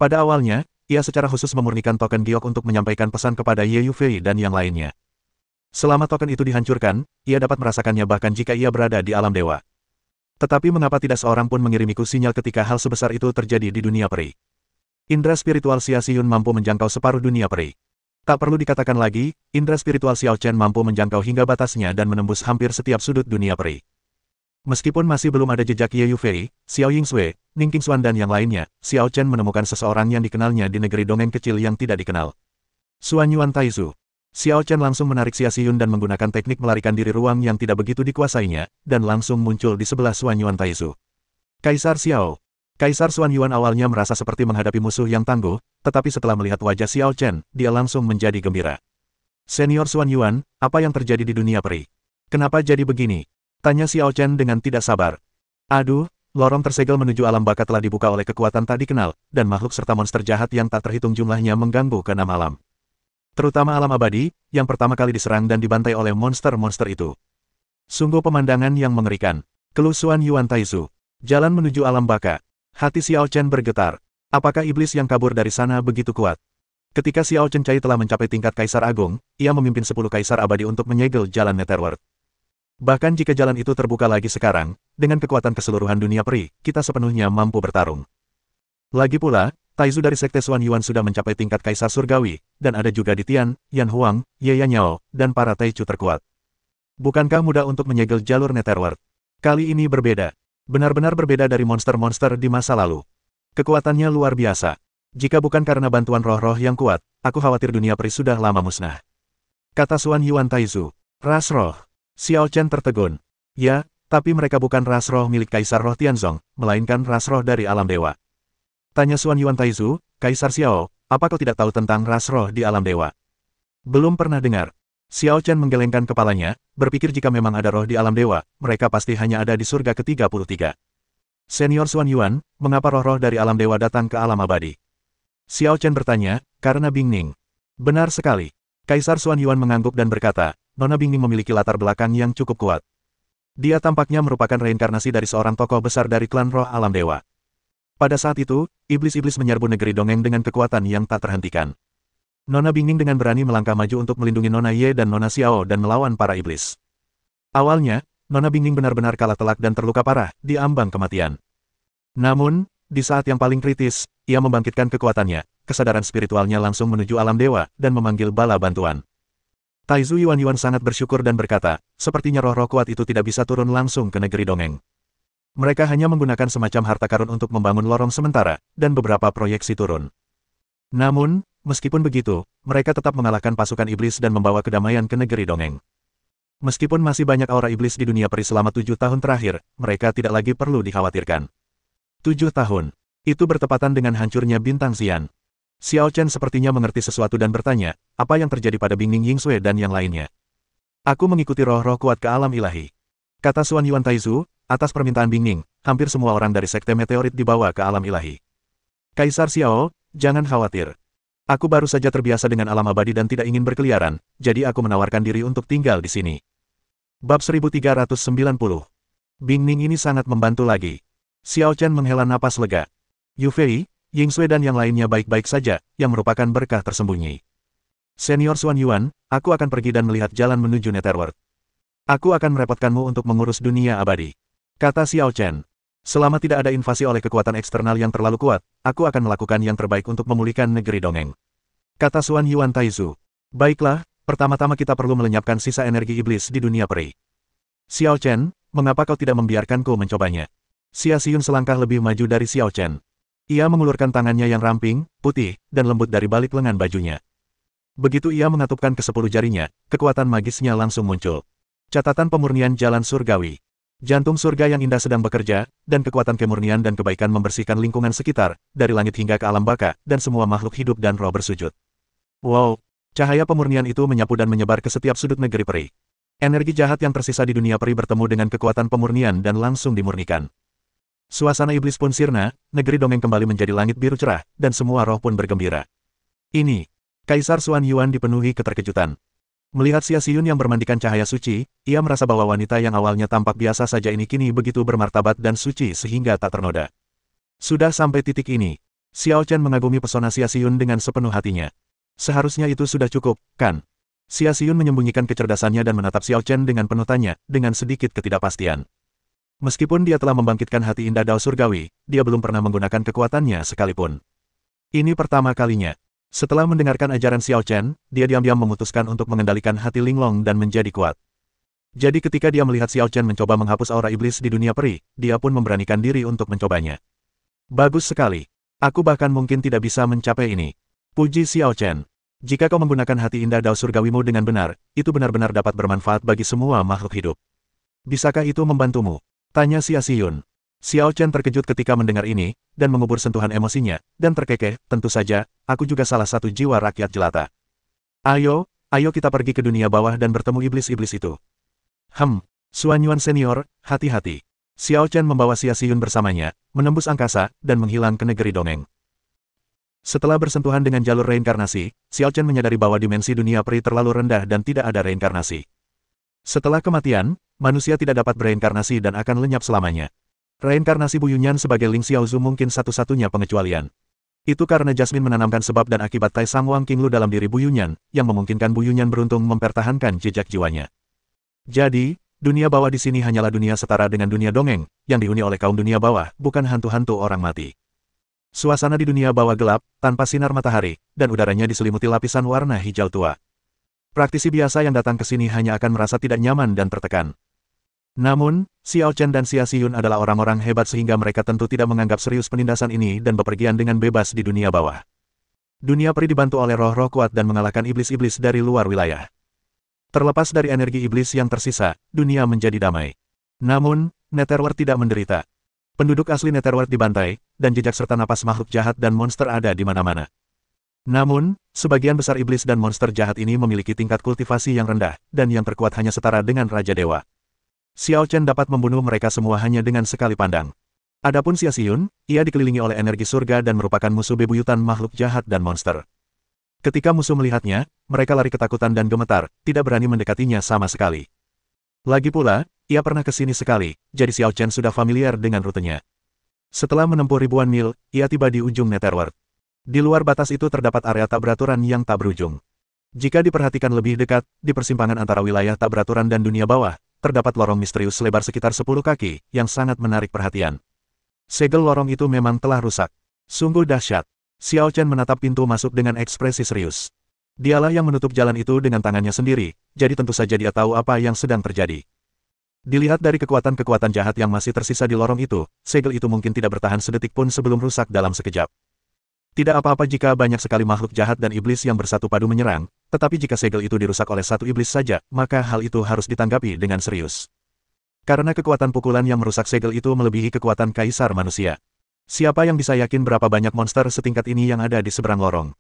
Pada awalnya, ia secara khusus memurnikan token giok untuk menyampaikan pesan kepada Ye Yufei dan yang lainnya. Selama token itu dihancurkan, ia dapat merasakannya bahkan jika ia berada di alam dewa. Tetapi mengapa tidak seorang pun mengirimiku sinyal ketika hal sebesar itu terjadi di dunia peri? Indra spiritual Xia Xiyun mampu menjangkau separuh dunia peri. Tak perlu dikatakan lagi, indra spiritual Xiao Chen mampu menjangkau hingga batasnya dan menembus hampir setiap sudut dunia peri. Meskipun masih belum ada jejak Ye Yufei, Xiao Yingsui, Ning Qingshuan dan yang lainnya, Xiao Chen menemukan seseorang yang dikenalnya di negeri dongeng kecil yang tidak dikenal. Xuan Yuan Taizu. Xiao Chen langsung menarik Xia Xiyun dan menggunakan teknik melarikan diri ruang yang tidak begitu dikuasainya, dan langsung muncul di sebelah Xuan Yuan Taizu. Kaisar Xiao. Kaisar Xuan Yuan awalnya merasa seperti menghadapi musuh yang tangguh, tetapi setelah melihat wajah Xiao Chen, dia langsung menjadi gembira. Senior Xuan Yuan, apa yang terjadi di dunia peri? Kenapa jadi begini? Tanya Xiao Chen dengan tidak sabar. Aduh, lorong tersegel menuju alam baka telah dibuka oleh kekuatan tak dikenal, dan makhluk serta monster jahat yang tak terhitung jumlahnya mengganggu keenam alam. Terutama alam abadi, yang pertama kali diserang dan dibantai oleh monster-monster itu. Sungguh pemandangan yang mengerikan. Keluh Xuan Yuan Taizu. Jalan menuju alam baka. Hati Xiao Chen bergetar. Apakah iblis yang kabur dari sana begitu kuat? Ketika Xiao Chen Cai telah mencapai tingkat Kaisar Agung, ia memimpin 10 Kaisar Abadi untuk menyegel jalan Netherworld. Bahkan jika jalan itu terbuka lagi sekarang, dengan kekuatan keseluruhan dunia peri, kita sepenuhnya mampu bertarung. Lagi pula, Taizu dari Sekte Xuan Yuan sudah mencapai tingkat Kaisar Surgawi, dan ada juga di Tian, Yan Huang, Ye Yanyao, dan para Taichu terkuat. Bukankah mudah untuk menyegel jalur Netherworld? Kali ini berbeda. Benar-benar berbeda dari monster-monster di masa lalu. Kekuatannya luar biasa. Jika bukan karena bantuan roh-roh yang kuat, aku khawatir dunia peri sudah lama musnah. Kata Xuan Yuan Taizu. Ras roh. Xiao Chen tertegun. Ya, tapi mereka bukan ras roh milik Kaisar Roh Tianzong, melainkan ras roh dari alam dewa. Tanya Xuan Yuan Taizu, Kaisar Xiao, apa kau tidak tahu tentang ras roh di alam dewa? Belum pernah dengar. Xiao Chen menggelengkan kepalanya, berpikir jika memang ada roh di alam dewa, mereka pasti hanya ada di surga ke-33. Senior Xuan Yuan, mengapa roh-roh dari alam dewa datang ke alam abadi? Xiao Chen bertanya, karena Bingning. Benar sekali. Kaisar Xuan Yuan mengangguk dan berkata, Nona Bingning memiliki latar belakang yang cukup kuat. Dia tampaknya merupakan reinkarnasi dari seorang tokoh besar dari klan roh alam dewa. Pada saat itu, iblis-iblis menyerbu negeri dongeng dengan kekuatan yang tak terhentikan. Nona Bingning dengan berani melangkah maju untuk melindungi Nona Ye dan Nona Xiao dan melawan para iblis. Awalnya, Nona Bingning benar-benar kalah telak dan terluka parah, di ambang kematian. Namun, di saat yang paling kritis, ia membangkitkan kekuatannya, kesadaran spiritualnya langsung menuju alam dewa, dan memanggil bala bantuan. Taizu Yuan sangat bersyukur dan berkata, sepertinya roh-roh kuat itu tidak bisa turun langsung ke negeri dongeng. Mereka hanya menggunakan semacam harta karun untuk membangun lorong sementara, dan beberapa proyeksi turun. Namun, meskipun begitu, mereka tetap mengalahkan pasukan iblis dan membawa kedamaian ke negeri dongeng. Meskipun masih banyak aura iblis di dunia peri selama 7 tahun terakhir, mereka tidak lagi perlu dikhawatirkan. 7 tahun. Itu bertepatan dengan hancurnya bintang Xian. Xiao Chen sepertinya mengerti sesuatu dan bertanya, apa yang terjadi pada Bingning Yingsue dan yang lainnya. Aku mengikuti roh-roh kuat ke alam ilahi. Kata Xuan Yuan Taizu, atas permintaan Bingning, hampir semua orang dari Sekte Meteorit dibawa ke alam ilahi. Kaisar Xiao, jangan khawatir. Aku baru saja terbiasa dengan alam abadi dan tidak ingin berkeliaran, jadi aku menawarkan diri untuk tinggal di sini. Bab 1390. Bingning ini sangat membantu lagi. Xiao Chen menghela napas lega. Yu Fei, Yingsue dan yang lainnya baik-baik saja, yang merupakan berkah tersembunyi. Senior Xuan Yuan, aku akan pergi dan melihat jalan menuju Netherworld. Aku akan merepotkanmu untuk mengurus dunia abadi. Kata Xiao Chen. Selama tidak ada invasi oleh kekuatan eksternal yang terlalu kuat, aku akan melakukan yang terbaik untuk memulihkan negeri dongeng. Kata Xuan Yuan Taizu. Baiklah, pertama-tama kita perlu melenyapkan sisa energi iblis di dunia peri. Xiao Chen, mengapa kau tidak membiarkanku mencobanya? Xia Xiyun selangkah lebih maju dari Xiao Chen. Ia mengulurkan tangannya yang ramping, putih, dan lembut dari balik lengan bajunya. Begitu ia mengatupkan ke 10 jarinya, kekuatan magisnya langsung muncul. Catatan pemurnian jalan surgawi. Jantung surga yang indah sedang bekerja, dan kekuatan kemurnian dan kebaikan membersihkan lingkungan sekitar, dari langit hingga ke alam baka, dan semua makhluk hidup dan roh bersujud. Wow! Cahaya pemurnian itu menyapu dan menyebar ke setiap sudut negeri peri. Energi jahat yang tersisa di dunia peri bertemu dengan kekuatan pemurnian dan langsung dimurnikan. Suasana iblis pun sirna, negeri dongeng kembali menjadi langit biru cerah, dan semua roh pun bergembira. Ini, Kaisar Xuan Yuan dipenuhi keterkejutan. Melihat Xia Xiyun yang bermandikan cahaya suci, ia merasa bahwa wanita yang awalnya tampak biasa saja ini kini begitu bermartabat dan suci sehingga tak ternoda. Sudah sampai titik ini, Xiao Chen mengagumi pesona Xia Xiyun dengan sepenuh hatinya. Seharusnya itu sudah cukup, kan? Xia Xiyun menyembunyikan kecerdasannya dan menatap Xiao Chen dengan penuh tanya, dengan sedikit ketidakpastian. Meskipun dia telah membangkitkan hati indah Dao Surgawi, dia belum pernah menggunakan kekuatannya sekalipun. Ini pertama kalinya. Setelah mendengarkan ajaran Xiao Chen, dia diam-diam memutuskan untuk mengendalikan hati Linglong dan menjadi kuat. Jadi ketika dia melihat Xiao Chen mencoba menghapus aura iblis di dunia peri, dia pun memberanikan diri untuk mencobanya. Bagus sekali. Aku bahkan mungkin tidak bisa mencapai ini. Puji Xiao Chen. Jika kau menggunakan hati indah Dao Surgawimu dengan benar, itu benar-benar dapat bermanfaat bagi semua makhluk hidup. Bisakah itu membantumu? Tanya Xia Xiyun. Xiao Chen terkejut ketika mendengar ini, dan mengubur sentuhan emosinya, dan terkekeh, tentu saja, aku juga salah satu jiwa rakyat jelata. Ayo kita pergi ke dunia bawah dan bertemu iblis-iblis itu. Xuan Yuan Senior, hati-hati. Xiao Chen membawa Xia Xiyun bersamanya, menembus angkasa, dan menghilang ke negeri dongeng. Setelah bersentuhan dengan jalur reinkarnasi, Xiao Chen menyadari bahwa dimensi dunia peri terlalu rendah dan tidak ada reinkarnasi. Setelah kematian, manusia tidak dapat bereinkarnasi dan akan lenyap selamanya. Reinkarnasi Bu Yunyan sebagai Ling Xiaozu mungkin satu-satunya pengecualian. Itu karena Jasmine menanamkan sebab dan akibat Tai Sang Wang Qinglu dalam diri Bu Yunyan, yang memungkinkan Bu Yunyan beruntung mempertahankan jejak jiwanya. Jadi, dunia bawah di sini hanyalah dunia setara dengan dunia dongeng, yang dihuni oleh kaum dunia bawah, bukan hantu-hantu orang mati. Suasana di dunia bawah gelap, tanpa sinar matahari, dan udaranya diselimuti lapisan warna hijau tua. Praktisi biasa yang datang ke sini hanya akan merasa tidak nyaman dan tertekan. Namun, Xiao Chen dan Xia Xiyun adalah orang-orang hebat sehingga mereka tentu tidak menganggap serius penindasan ini dan bepergian dengan bebas di dunia bawah. Dunia peri dibantu oleh roh-roh kuat dan mengalahkan iblis-iblis dari luar wilayah. Terlepas dari energi iblis yang tersisa, dunia menjadi damai. Namun, Netherworld tidak menderita. Penduduk asli Netherworld dibantai, dan jejak serta napas makhluk jahat dan monster ada di mana-mana. Namun, sebagian besar iblis dan monster jahat ini memiliki tingkat kultivasi yang rendah, dan yang terkuat hanya setara dengan Raja Dewa. Xiao Chen dapat membunuh mereka semua hanya dengan sekali pandang. Adapun Xia Xiyun, ia dikelilingi oleh energi surga dan merupakan musuh bebuyutan makhluk jahat dan monster. Ketika musuh melihatnya, mereka lari ketakutan dan gemetar, tidak berani mendekatinya sama sekali. Lagi pula, ia pernah ke sini sekali, jadi Xiao Chen sudah familiar dengan rutenya. Setelah menempuh ribuan mil, ia tiba di ujung Netherworld. Di luar batas itu terdapat area tak beraturan yang tak berujung. Jika diperhatikan lebih dekat, di persimpangan antara wilayah tak beraturan dan dunia bawah, terdapat lorong misterius selebar sekitar 10 kaki, yang sangat menarik perhatian. Segel lorong itu memang telah rusak. Sungguh dahsyat. Xiao Chen menatap pintu masuk dengan ekspresi serius. Dialah yang menutup jalan itu dengan tangannya sendiri, jadi tentu saja dia tahu apa yang sedang terjadi. Dilihat dari kekuatan-kekuatan jahat yang masih tersisa di lorong itu, segel itu mungkin tidak bertahan sedetik pun sebelum rusak dalam sekejap. Tidak apa-apa jika banyak sekali makhluk jahat dan iblis yang bersatu padu menyerang, Tetapi jika segel itu dirusak oleh satu iblis saja, maka hal itu harus ditanggapi dengan serius. Karena kekuatan pukulan yang merusak segel itu melebihi kekuatan kaisar manusia. Siapa yang bisa yakin berapa banyak monster setingkat ini yang ada di seberang lorong?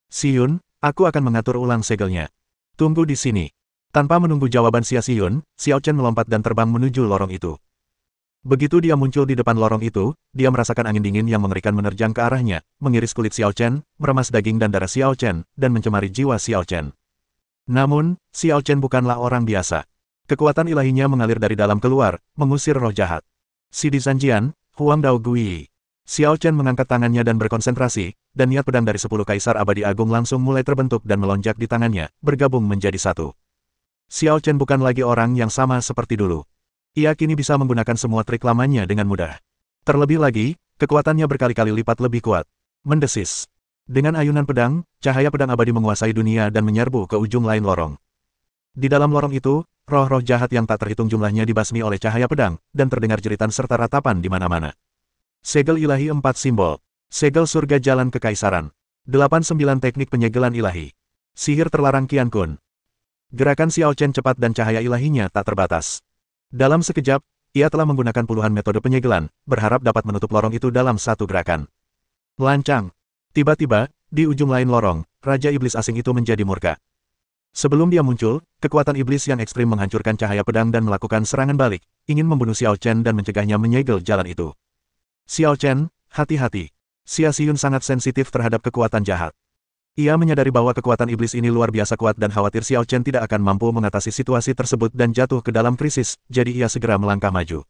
Siyun, aku akan mengatur ulang segelnya. Tunggu di sini. Tanpa menunggu jawaban Siyun, Xiao Chen melompat dan terbang menuju lorong itu. Begitu dia muncul di depan lorong itu, dia merasakan angin dingin yang mengerikan menerjang ke arahnya, mengiris kulit Xiao Chen, meremas daging dan darah Xiao Chen, dan mencemari jiwa Xiao Chen. Namun, Xiao Chen bukanlah orang biasa. Kekuatan ilahinya mengalir dari dalam keluar, mengusir roh jahat. Sidi Zanjian, Huang Dao Gui. Xiao Chen mengangkat tangannya dan berkonsentrasi, dan niat pedang dari 10 kaisar abadi agung langsung mulai terbentuk dan melonjak di tangannya, bergabung menjadi satu. Xiao Chen bukan lagi orang yang sama seperti dulu. Ia kini bisa menggunakan semua trik lamanya dengan mudah. Terlebih lagi, kekuatannya berkali-kali lipat lebih kuat. Mendesis. Dengan ayunan pedang, cahaya pedang abadi menguasai dunia dan menyerbu ke ujung lain lorong. Di dalam lorong itu, roh-roh jahat yang tak terhitung jumlahnya dibasmi oleh cahaya pedang, dan terdengar jeritan serta ratapan di mana-mana. Segel ilahi 4 simbol. Segel surga jalan kekaisaran. 89 teknik penyegelan ilahi. Sihir terlarang Qian Kun. Gerakan Xiao Chen cepat dan cahaya ilahinya tak terbatas. Dalam sekejap, ia telah menggunakan puluhan metode penyegelan, berharap dapat menutup lorong itu dalam satu gerakan. Lancang. Tiba-tiba, di ujung lain lorong, Raja Iblis asing itu menjadi murka. Sebelum dia muncul, kekuatan iblis yang ekstrim menghancurkan cahaya pedang dan melakukan serangan balik, ingin membunuh Xiao Chen dan mencegahnya menyegel jalan itu. Xiao Chen, hati-hati. Siyun sangat sensitif terhadap kekuatan jahat. Ia menyadari bahwa kekuatan iblis ini luar biasa kuat dan khawatir Xiao Chen tidak akan mampu mengatasi situasi tersebut dan jatuh ke dalam krisis, jadi ia segera melangkah maju.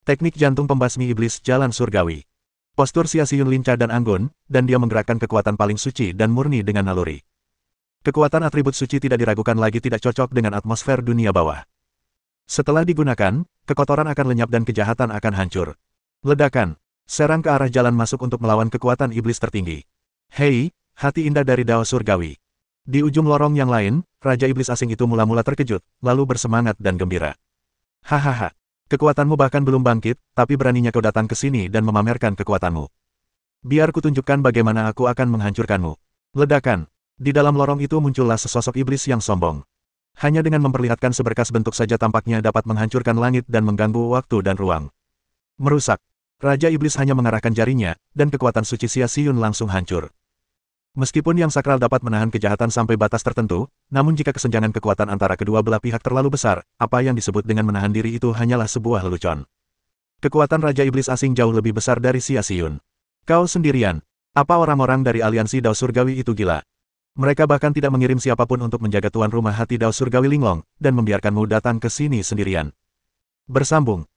Teknik jantung pembasmi iblis jalan surgawi. Postur Siyun lincah dan anggun, dan dia menggerakkan kekuatan paling suci dan murni dengan naluri. Kekuatan atribut suci tidak diragukan lagi tidak cocok dengan atmosfer dunia bawah. Setelah digunakan, kekotoran akan lenyap dan kejahatan akan hancur. Ledakan. Serang ke arah jalan masuk untuk melawan kekuatan iblis tertinggi. Hei! Hati indah dari Dao Surgawi. Di ujung lorong yang lain, Raja Iblis asing itu mula-mula terkejut, lalu bersemangat dan gembira. Hahaha. Kekuatanmu bahkan belum bangkit, tapi beraninya kau datang ke sini dan memamerkan kekuatanmu. Biar kutunjukkan bagaimana aku akan menghancurkanmu. Ledakan. Di dalam lorong itu muncullah sesosok iblis yang sombong. Hanya dengan memperlihatkan seberkas bentuk saja tampaknya dapat menghancurkan langit dan mengganggu waktu dan ruang. Merusak. Raja Iblis hanya mengarahkan jarinya, dan kekuatan suci Siyun langsung hancur. Meskipun yang sakral dapat menahan kejahatan sampai batas tertentu, namun jika kesenjangan kekuatan antara kedua belah pihak terlalu besar, apa yang disebut dengan menahan diri itu hanyalah sebuah lelucon. Kekuatan Raja Iblis asing jauh lebih besar dari Siyun. Kau sendirian. Apa orang-orang dari aliansi Dao Surgawi itu gila? Mereka bahkan tidak mengirim siapapun untuk menjaga tuan rumah hati Dao Surgawi Linglong, dan membiarkanmu datang ke sini sendirian. Bersambung.